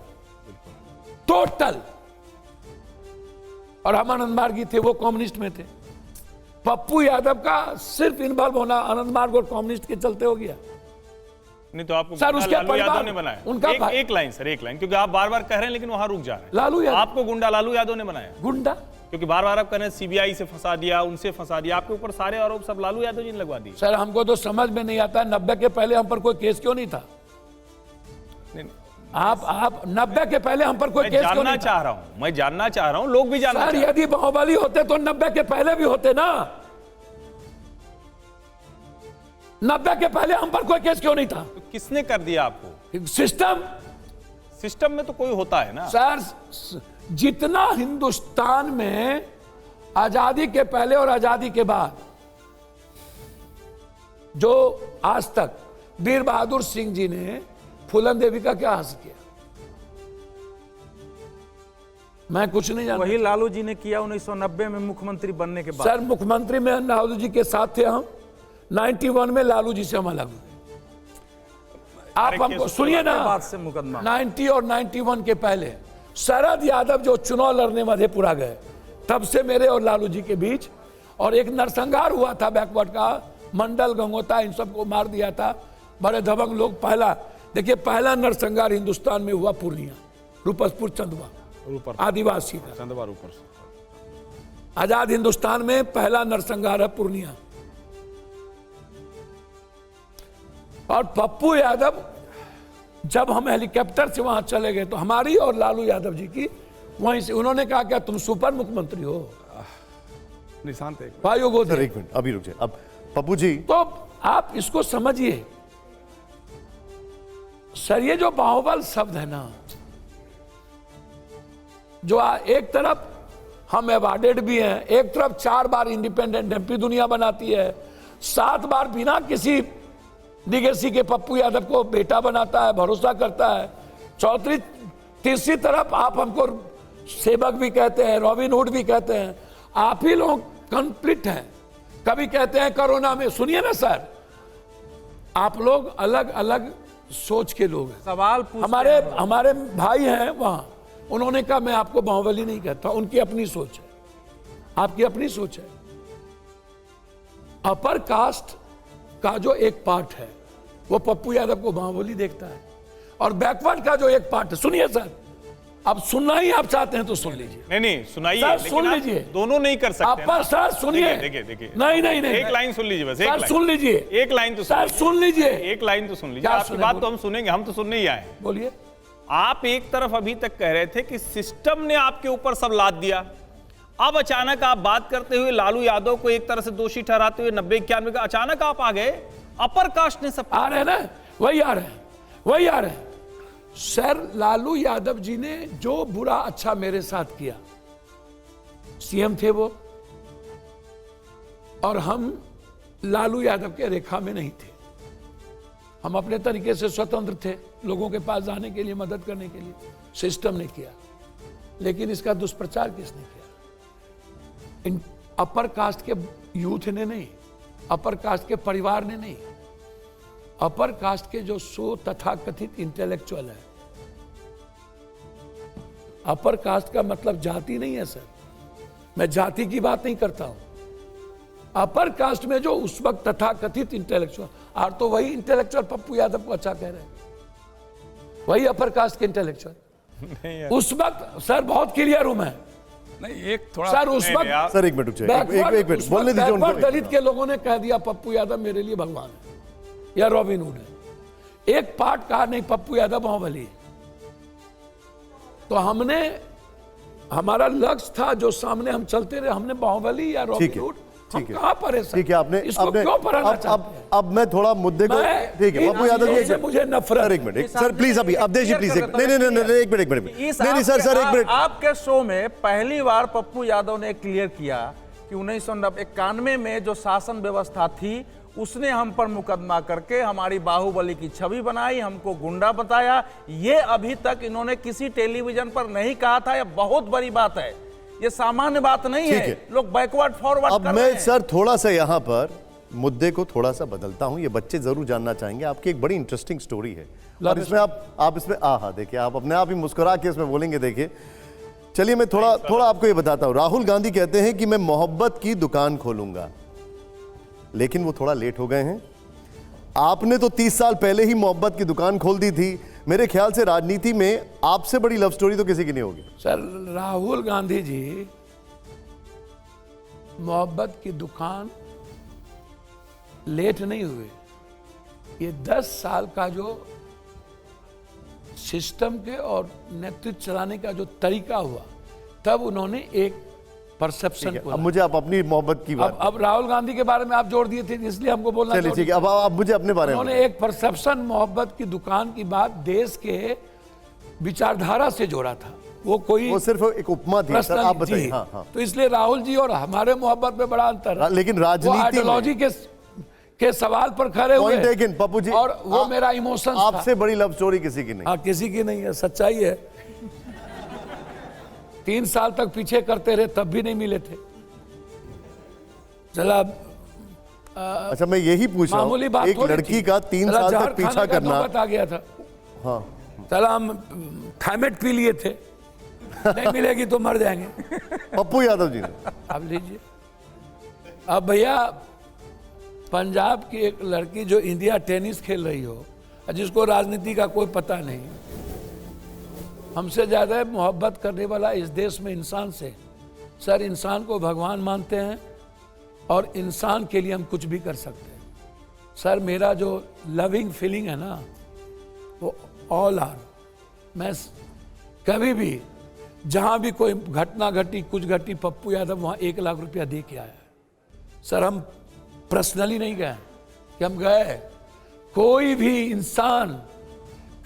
और हम आनंद मार्गी थे, वो कम्युनिस्ट में थे। पप्पू यादव का सिर्फ इन्वॉल्व होना आनंद मार्ग और कम्युनिस्ट के चलते हो गया। नहीं तो आपको सर उसके लालू यादव परिवार ने बनाया। उनका एक लाइन सर, एक लाइन, क्योंकि आप बार बार कह रहे हैं लेकिन वहां रुक जा रहे हैं। लालू यादव आपको गुंडा लालू यादव ने बनाया। गुंडा क्योंकि बार बार आप कह रहे हैं सीबीआई से फंसा दिया, उनसे फंसा दिया, आपके ऊपर सारे आरोप सब लालू यादव जी ने लगवा दिए। सर हमको तो समझ में नहीं आता 90 के पहले हम पर कोई केस क्यों नहीं था? नहीं, आप 90 के पहले हम पर कोई मैं केस क्यों जानना नहीं चाह रहा हूं, मैं जानना चाह रहा हूं, लोग भी जानना सर चाह रहे हैं। यदि बाहुबली होते तो 90 के पहले भी होते ना। 90 के पहले हम पर कोई केस क्यों नहीं था? तो किसने कर दिया आपको? सिस्टम में तो कोई होता है ना सर। जितना हिंदुस्तान में आजादी के पहले और आजादी के बाद जो आज तक वीर बहादुर सिंह जी ने फूलन देवी का क्या हासिल किया? मैं कुछ नहीं जानता। वही लालू जी ने किया 1990 में मुख्यमंत्री बनने के बाद। सर मुख्यमंत्री में लालू जी के साथ थे हम। 91 में लालू जी से हम अलग हुए। आप हमको सुनिए ना, बात से मुकदमा 90 और 91 के पहले शरद यादव जो चुनाव लड़ने मधेपुरा गए, तब से मेरे और लालू जी के बीच और एक नरसंहार हुआ था बैकवर्ड का, मंडल गंगोता इन सबको मार दिया था, बड़े दबंग लोग। पहला नरसंहार हिंदुस्तान में हुआ पूर्णिया, रूपसपुर चंदवा आदिवासी का। चंदवा ऊपर आजाद हिंदुस्तान में पहला नरसंहार है पूर्णिया। और पप्पू यादव जब हम हेलीकॉप्टर से वहां चले गए तो हमारी और लालू यादव जी की वहीं से उन्होंने कहा क्या तुम सुपर मुख्यमंत्री हो? निशांत एक भाइयों को सर एक मिनट अभी रुक जाए। अब पप्पू जी तो आप इसको समझिए सर, ये जो बाहुबल शब्द है ना, जो एक तरफ हम अवार्डेड भी हैं, एक तरफ 4 बार इंडिपेंडेंट एमपी दुनिया बनाती है, 7 बार बिना किसी लीगेसी के पप्पू यादव को बेटा बनाता है, भरोसा करता है। चौथी तीसरी तरफ आप हमको सेवक भी कहते हैं, रॉबिन हुड भी कहते हैं। आप ही लोग कंप्लीट हैं। कभी कहते हैं कोरोना में, सुनिए ना सर, आप लोग अलग अलग सोच के लोग हैं। सवाल हमारे भाई हैं वहां, उन्होंने कहा मैं आपको बाहुबली नहीं कहता, उनकी अपनी सोच है, आपकी अपनी सोच है। अपर कास्ट का जो एक पार्ट है वो पप्पू यादव को बाहुबली देखता है, और बैकवर्ड का जो एक पार्ट है, सुनिए सर, अब सुनना ही आप चाहते हैं तो सुन लीजिए। नहीं सुनाइए, सर सुन आप लीजिए, दोनों नहीं कर सकते आप सर सुनिए, देखिए नहीं एक लाइन सुन लीजिए बस, सर सुन लीजिए, एक लाइन तो सर सुन लीजिए, एक लाइन तो सुन लीजिए। क्या आपकी सुने, बात तो हम सुनेंगे, हम तो सुनने ही आए। बोलिए। आप एक तरफ अभी तक कह रहे थे कि सिस्टम ने आपके ऊपर सब लाद दिया, अब अचानक आप बात करते हुए लालू यादव को एक तरह से दोषी ठहराते हुए 90-91 का अचानक आप आ गए अपर कास्ट ने सब आ रहे हैं ना, वही आ रहे हैं, वही आ रहे हैं। सर लालू यादव जी ने जो बुरा अच्छा मेरे साथ किया, सीएम थे वो, और हम लालू यादव के रेखा में नहीं थे। हम अपने तरीके से स्वतंत्र थे, लोगों के पास जाने के लिए, मदद करने के लिए। सिस्टम ने किया, लेकिन इसका दुष्प्रचार किसने किया? इन अपर कास्ट के यूथ ने नहीं, अपर कास्ट के परिवार ने नहीं, अपर कास्ट के जो तथाकथित इंटेलेक्चुअल है। अपर कास्ट का मतलब जाति नहीं है सर, मैं जाति की बात नहीं करता हूं। अपर कास्ट में जो उस वक्त तथाकथित इंटेलेक्चुअल, और तो वही इंटेलेक्चुअल पप्पू यादव को अच्छा कह रहे हैं, वही अपर कास्ट के इंटेलेक्चुअल उस वक्त। सर बहुत क्लियर हूं मैं, नहीं एक थोड़ा सर उस वक्त, सर एक मिनट एक मिनट बोलने दीजिए उनको। दलित के लोगों ने कह दिया पप्पू यादव मेरे लिए भगवान है या रॉबिन हुड है। एक पार्ट कहा नहीं पप्पू यादव बाहुबली है। तो हमने, हमारा लक्ष्य था जो सामने हम चलते रहे, हमने बाहुबली या रॉबिन हुड, ठीक है, कहां पर है सर? ठीक है, आपने इसको क्यों पढ़ाना चाहते हैं? अब मैं थोड़ा मुद्दे को, ठीक है पप्पू यादव जी, से मुझे नफरत। एक मिनट सर प्लीज, अभी अवधेश जी प्लीज, नहीं एक मिनट नहीं सर एक मिनट। आपके शो में पहली बार पप्पू यादव ने क्लियर किया कि 1991 में जो शासन व्यवस्था थी उसने हम पर मुकदमा करके हमारी बाहुबली की छवि बनाई, हमको गुंडा बताया। ये अभी तक इन्होंने किसी टेलीविजन पर नहीं कहा था। यह बहुत बड़ी बात है, ये सामान्य बात नहीं है। लोग बैकवर्ड फॉरवर्ड कर रहे हैं। अब मैं सर थोड़ा सा यहाँ पर मुद्दे को थोड़ा सा बदलता हूँ, ये बच्चे जरूर जानना चाहेंगे। आपकी एक बड़ी इंटरेस्टिंग स्टोरी है, और इसमें आप इसमें देखिए, आप अपने आप ही मुस्कुरा के इसमें बोलेंगे। देखिए चलिए मैं थोड़ा आपको ये बताता हूँ। राहुल गांधी कहते हैं कि मैं मोहब्बत की दुकान खोलूंगा, लेकिन वो थोड़ा लेट हो गए हैं। आपने तो 30 साल पहले ही मोहब्बत की दुकान खोल दी थी। मेरे ख्याल से राजनीति में आपसे बड़ी लव स्टोरी तो किसी की नहीं होगी। सर राहुल गांधी जी मोहब्बत की दुकान लेट नहीं हुए। ये 10 साल का जो सिस्टम के और नेतृत्व चलाने का जो तरीका हुआ, तब उन्होंने एक परसेप्शन। अब मुझे आप अपनी मोहब्बत की बात, अब राहुल गांधी के बारे में आप जोड़ दिए थे, इसलिए हमको बोलना। चलिए ठीक है, अब आप मुझे अपने बारे में। उन्होंने एक परसेप्शन मोहब्बत की दुकान की बात देश के विचारधारा से जोड़ा था। वो सिर्फ एक उपमा थी सर, आप बताइए। हाँ। तो इसलिए राहुल जी और हमारे मोहब्बत में बड़ा अंतर है। लेकिन राजनीति आइडियोलॉजी के सवाल पर खड़े हुए हैं पप्पू जी, और वो मेरा इमोशन। आपसे बड़ी लव स्टोरी किसी की नहीं। हाँ, किसी की नहीं है, सच्चाई है। 3 साल तक पीछे करते रहे, तब भी नहीं मिले थे। चला अच्छा मैं यही पूछ रहा हूँ, एक लड़की का 3 साल तक पीछा करना आ गया था। हाँ चला हम थाइमेट पी लिए थे, नहीं मिलेगी तो मर जाएंगे। पप्पू यादव जी ने। अब लीजिए, अब भैया पंजाब की एक लड़की जो इंडिया टेनिस खेल रही हो, जिसको राजनीति का कोई पता नहीं, हमसे ज्यादा मोहब्बत करने वाला इस देश में इंसान से। सर इंसान को भगवान मानते हैं और इंसान के लिए हम कुछ भी कर सकते हैं। सर मेरा जो लविंग फीलिंग है ना, वो ऑल आर। मैं कभी भी जहां भी कोई घटना घटी, कुछ घटी, पप्पू यादव वहां 1 लाख रुपया दे के आया। सर हम पर्सनली नहीं गए कि हम गए, कोई भी इंसान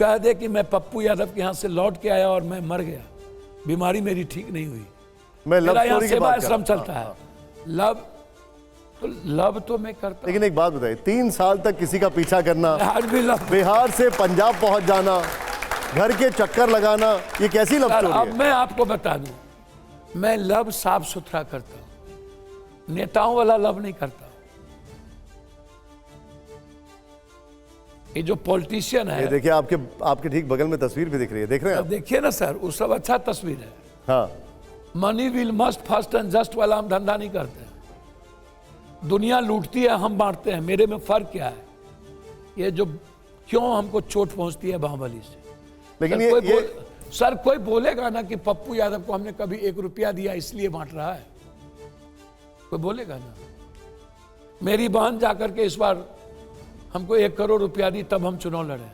कह दे कि मैं पप्पू यादव के यहां से लौट के आया और मैं मर गया, बीमारी मेरी ठीक नहीं हुई, मैं लव मेरा यहाँ स्टोरी की सेवा बात कर आश्रम चलता है। लव तो लव तो मैं करता लेकिन एक बात बताइए, 3 साल तक किसी का पीछा करना, हूं। आज भी लव। बिहार से पंजाब पहुंच जाना, घर के चक्कर लगाना, ये कैसी लव सर, स्टोरी अब है? मैं आपको बता दूं, मैं लव साफ सुथरा करता हूं, नेताओं वाला लव नहीं करता। ये जो पॉलिटिशियन ये है, देखिए, आपके ठीक बगल में तस्वीर भी दिख रही है, देख रहे हैं अब आप? देखिए ना सर, वो सब अच्छा तस्वीर है। हाँ, money will must first and just वाला हम धंधा नहीं करते हैं। दुनिया लूटती है, हम बांटते हैं। मेरे में फर्क क्या है? ये जो क्यों हमको चोट पहुंचती है बाहुबली से। लेकिन सर कोई बोलेगा ना कि पप्पू यादव को हमने कभी 1 रुपया दिया इसलिए बांट रहा है? कोई बोलेगा ना? मेरी बहन जाकर के इस बार हमको 1 करोड़ रुपया दी, तब हम चुनाव लड़े,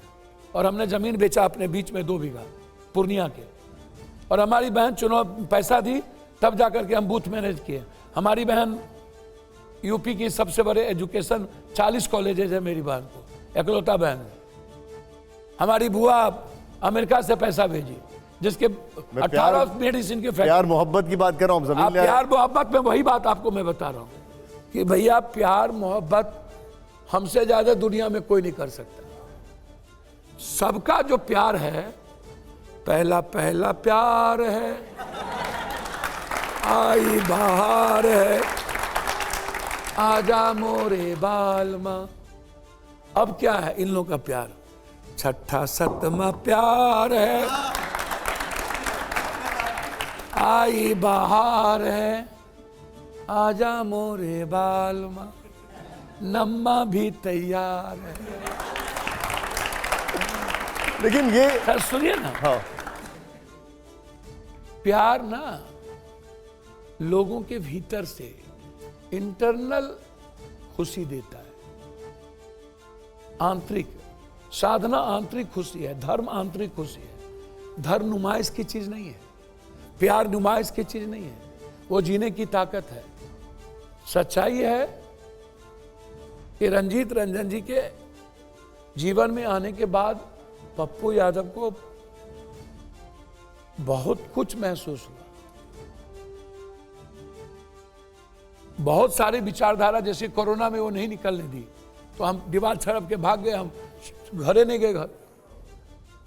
और हमने जमीन बेचा अपने बीच में 2 बीघा पूर्णिया के, और हमारी बहन चुनाव पैसा दी, तब जाकर के हम बूथ मैनेज किए। हमारी बहन यूपी की सबसे बड़े एजुकेशन 40 कॉलेजेज है मेरी बहन को, इकलौता बहन है। हमारी बुआ अमेरिका से पैसा भेजी, जिसके 18 मेडिसिन के फैक्ट्री। प्यार मोहब्बत की बात कर रहा हूँ, आप प्यार मोहब्बत में वही बात आपको मैं बता रहा हूँ कि भैया प्यार मोहब्बत हमसे ज्यादा दुनिया में कोई नहीं कर सकता। सबका जो प्यार है, पहला पहला प्यार है, आई बहार है, आजा मोरे बालमा। अब क्या है इन लोगों का प्यार? 6ठा 7वां प्यार है, आई बहार है, आजा मोरे बालमा, नम्मा भी तैयार है। लेकिन ये सर सुनिए ना, हाँ, प्यार ना लोगों के भीतर से इंटरनल खुशी देता है। आंतरिक साधना आंतरिक खुशी है, धर्म आंतरिक खुशी है। धर्म नुमाइश की चीज नहीं है, प्यार नुमाइश की चीज नहीं है, वो जीने की ताकत है। सच्चाई है कि रंजीत रंजन जी के जीवन में आने के बाद पप्पू यादव को बहुत कुछ महसूस हुआ। बहुत सारी विचारधारा, जैसे कोरोना में वो नहीं निकलने दी, तो हम दीवार छड़प के भाग गए, हम घरे नहीं गए घर।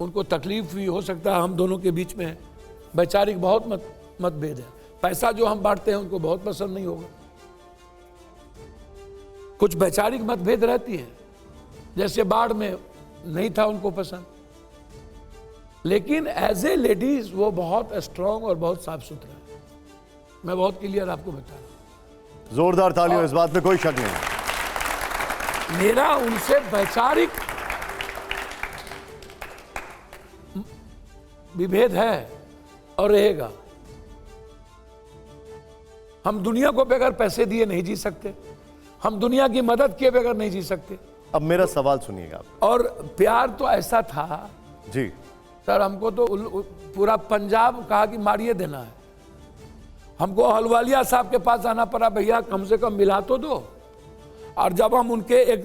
उनको तकलीफ हुई, हो सकता है हम दोनों के बीच में वैचारिक बहुत मतभेद है। पैसा जो हम बांटते हैं उनको बहुत पसंद नहीं होगा। कुछ वैचारिक मतभेद रहती है, जैसे बाढ़ में नहीं था उनको पसंद, लेकिन एज ए लेडीज वो बहुत स्ट्रांग और बहुत साफ सुथरा है। मैं बहुत क्लियर आपको बता रहा हूं। जोरदार तालियों, इस बात में कोई शक नहीं। मेरा उनसे वैचारिक विभेद है और रहेगा। हम दुनिया को बगैर पैसे दिए नहीं जी सकते, हम दुनिया की मदद किए बगैर नहीं जी सकते। अब मेरा सवाल सुनिएगा आप। और प्यार तो ऐसा था जी सर, हमको तो पूरा पंजाब कहा कि मारिए देना है। हमको अहलुवालिया साहब के पास जाना पड़ा, भैया कम से कम मिला तो दो। और जब हम उनके एक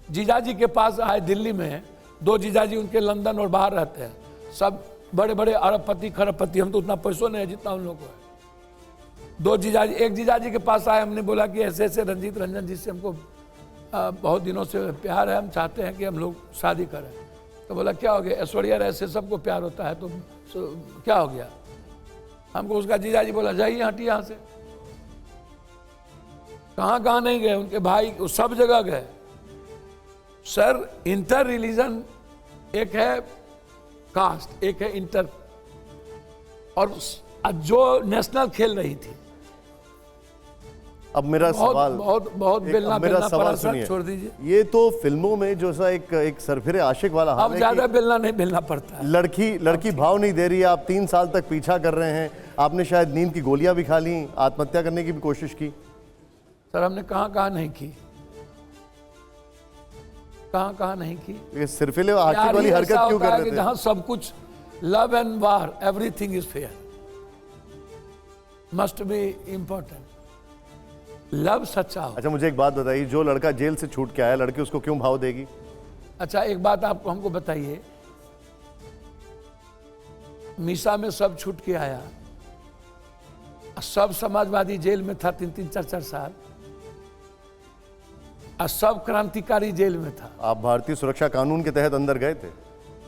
जीजाजी के पास आए दिल्ली में, 2 जीजाजी उनके लंदन और बाहर रहते हैं, सब बड़े बड़े अरबपति खरबपति, हम तो उतना पैसों नहीं है जितना उन लोगों को है। 2 जीजाजी, एक जीजाजी के पास आए, हमने बोला कि ऐसे ऐसे रंजीत रंजन जी से हमको बहुत दिनों से प्यार है, हम चाहते हैं कि हम लोग शादी करें। तो बोला क्या हो गया, ऐश्वर्या राय से सबको प्यार होता है तो क्या हो गया? हमको उसका जीजाजी बोला जाइए हटिए यहाँ से। कहाँ कहाँ नहीं गए, उनके भाई सब जगह गए। सर इंटर रिलीजन, एक है कास्ट, एक है इंटर, और जो नेशनल खेल रही थी। अब मेरा सवाल, बहुत बेलना मेरा सवाल सर, सुनिए। छोड़ दीजिए। ये तो फिल्मों में जो सा एक सरफिरे आशिक वाला हाल अब है ज्यादा कि बेलना नहीं बेलना पड़ता है। लड़की भाव नहीं दे रही है, आप 3 साल तक पीछा कर रहे हैं, आपने शायद नींद की गोलियां भी खा ली, आत्महत्या करने की भी कोशिश की। सर हमने कहाँ नहीं की, कहाँ नहीं की। ये सिरफिरे आशिक वाली हरकत क्यों कर रहे थे? जहाँ सब कुछ love and war, everything is fair, must be important. Love सच्चा हो। अच्छा मुझे एक बात बताइए, जो लड़का जेल से छूट के आया, लड़की उसको क्यों भाव देगी? अच्छा एक बात आप हमको बताइए, मीसा में सब छूट के आया, सब समाजवादी जेल में था 3-3, 4-4 साल, और सब क्रांतिकारी जेल में था। आप भारतीय सुरक्षा कानून के तहत अंदर गए थे?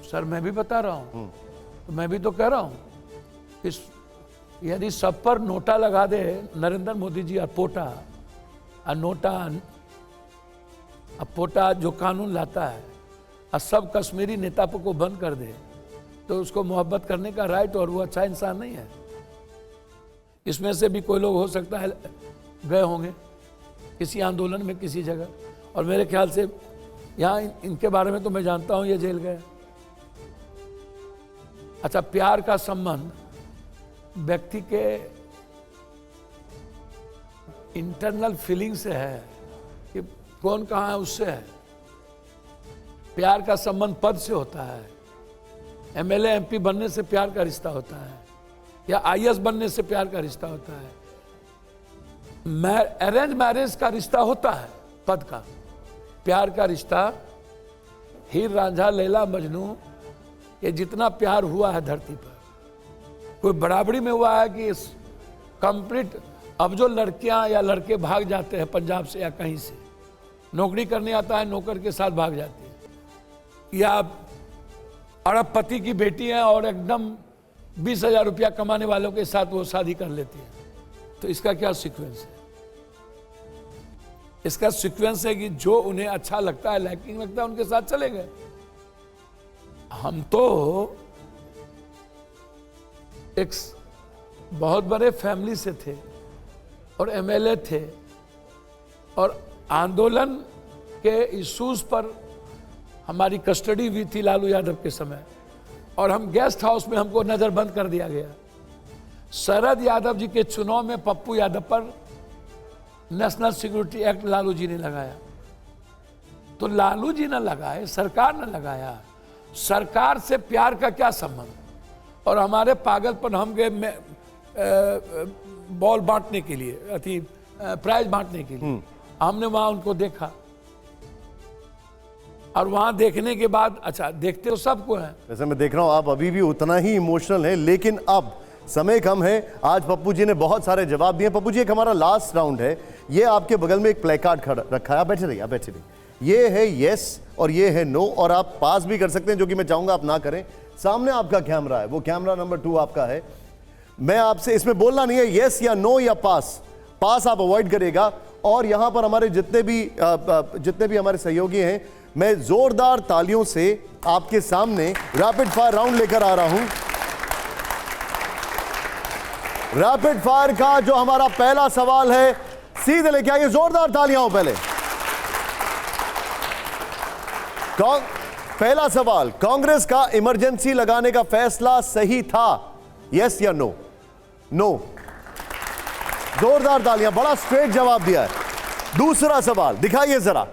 सर मैं भी बता रहा हूँ, तो मैं भी तो कह रहा हूँ इस यदि सब पर नोटा लगा दे नरेंद्र मोदी जी और पोटा और नोटा और पोटा जो कानून लाता है और सब कश्मीरी नेता को बंद कर दे तो उसको मोहब्बत करने का राइट, और वो अच्छा इंसान नहीं है। इसमें से भी कोई लोग हो सकता है गए होंगे किसी आंदोलन में किसी जगह, और मेरे ख्याल से यहाँ इनके बारे में तो मैं जानता हूँ ये जेल गए। अच्छा, प्यार का संबंध व्यक्ति के इंटरनल फीलिंग से है कि कौन कहाँ है उससे है। प्यार का संबंध पद से होता है, एमएलए एमपी बनने से प्यार का रिश्ता होता है, या आईएएस बनने से प्यार का रिश्ता होता है। अरेंज मैरिज का रिश्ता होता है पद का, प्यार का रिश्ता हीर रांझा लैला मजनू ये जितना प्यार हुआ है धरती पर कोई बराबरी में हुआ है कि इस कंप्लीट। अब जो लड़कियां या लड़के भाग जाते हैं पंजाब से या कहीं से, नौकरी करने आता है नौकर के साथ भाग जाते हैं, या अरबपति की बेटी है और एकदम 20,000 रुपया कमाने वालों के साथ वो शादी कर लेती है, तो इसका क्या सीक्वेंस है? इसका सीक्वेंस है कि जो उन्हें अच्छा लगता है, लाइकिंग लगता है, उनके साथ चले गए। हम तो एक बहुत बड़े फैमिली से थे और एमएलए थे, और आंदोलन के इश्यूज पर हमारी कस्टडी हुई थी लालू यादव के समय, और हम गेस्ट हाउस में हमको नजरबंद कर दिया गया। शरद यादव जी के चुनाव में पप्पू यादव पर national security act Lalu ji ने लगाया, तो लालू जी ने लगाए, सरकार ने लगाया। सरकार से प्यार का क्या संबंध? और हमारे पागलपन, हम गए बॉल बांटने के लिए, अति प्राइज बांटने के लिए, हमने वहां उनको देखा, और वहां देखने के बाद, अच्छा देखते हो सबको है। वैसे मैं देख रहा हूं आप अभी भी उतना ही इमोशनल हैं, लेकिन अब समय कम है। आज पप्पू जी ने बहुत सारे जवाब दिए। पप्पू जी, एक हमारा लास्ट राउंड है, ये आपके बगल में एक प्ले कार्ड खड़ा रखा है, आप बैठे रहिए, आप बैठे रहिए। ये है यस और ये है नो, और आप पास भी कर सकते हैं, जो कि मैं चाहूंगा आप ना करें। सामने आपका कैमरा है, वो कैमरा नंबर 2 आपका है। मैं आपसे इसमें बोलना नहीं है यस या नो या पास, पास आप अवॉइड करिएगा। और यहां पर हमारे जितने भी हमारे सहयोगी हैं, मैं जोरदार तालियों से आपके सामने रैपिड फायर राउंड लेकर आ रहा हूं। रैपिड फायर का जो हमारा पहला सवाल है, सीधे लेके आइए, जोरदार तालियां हो पहले। पहला सवाल, कांग्रेस का इमरजेंसी लगाने का फैसला सही था, यस या नो? नो। जोरदार तालियां, बड़ा स्ट्रेट जवाब दिया है। दूसरा सवाल दिखाइए जरा,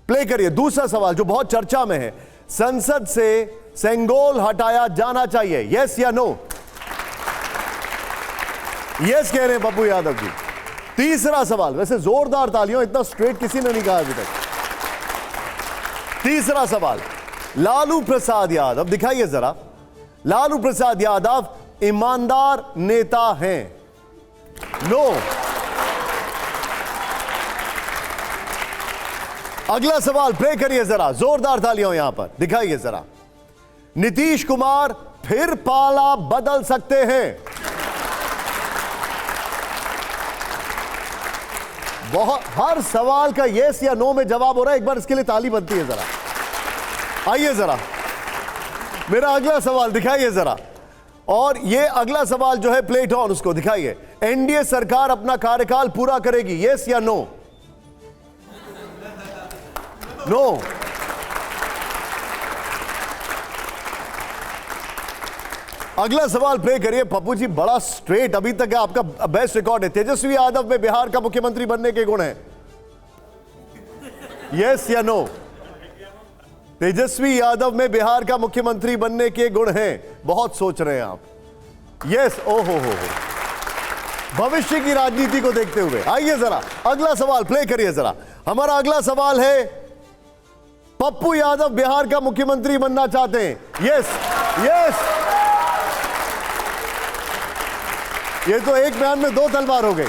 प्ले करिए। दूसरा सवाल जो बहुत चर्चा में है, संसद से सेंगोल हटाया जाना चाहिए, यस या नो? यस कह रहे हैं पप्पू यादव जी। तीसरा सवाल, वैसे जोरदार तालियों, इतना स्ट्रेट किसी ने नहीं कहा अभी तक। तीसरा सवाल, लालू प्रसाद यादव, दिखाइए जरा, लालू प्रसाद यादव ईमानदार नेता हैं, नो? अगला सवाल प्ले करिए जरा, जोरदार तालियां यहां पर, दिखाइए जरा। नीतीश कुमार फिर पाला बदल सकते हैं? बहुत, हर सवाल का यस या नो में जवाब हो रहा है, एक बार इसके लिए ताली बनती है जरा। आइए जरा, मेरा अगला सवाल दिखाइए जरा, और ये अगला सवाल जो है प्लेट ऑन, उसको दिखाइए। एनडीए सरकार अपना कार्यकाल पूरा करेगी, यस या नो? नो। अगला सवाल प्ले करिए। पप्पू जी, बड़ा स्ट्रेट अभी तक है, आपका बेस्ट रिकॉर्ड है। तेजस्वी यादव में बिहार का मुख्यमंत्री बनने के गुण हैं, यस या नो? तेजस्वी यादव में बिहार का मुख्यमंत्री बनने के गुण हैं, बहुत सोच रहे हैं आप, यस? ओहो हो, भविष्य की राजनीति को देखते हुए। आइए जरा अगला सवाल प्ले करिए जरा। हमारा अगला सवाल है, पप्पू यादव बिहार का मुख्यमंत्री बनना चाहते हैं, यस? यस। ये तो एक बयान में 2 तलवार हो गई।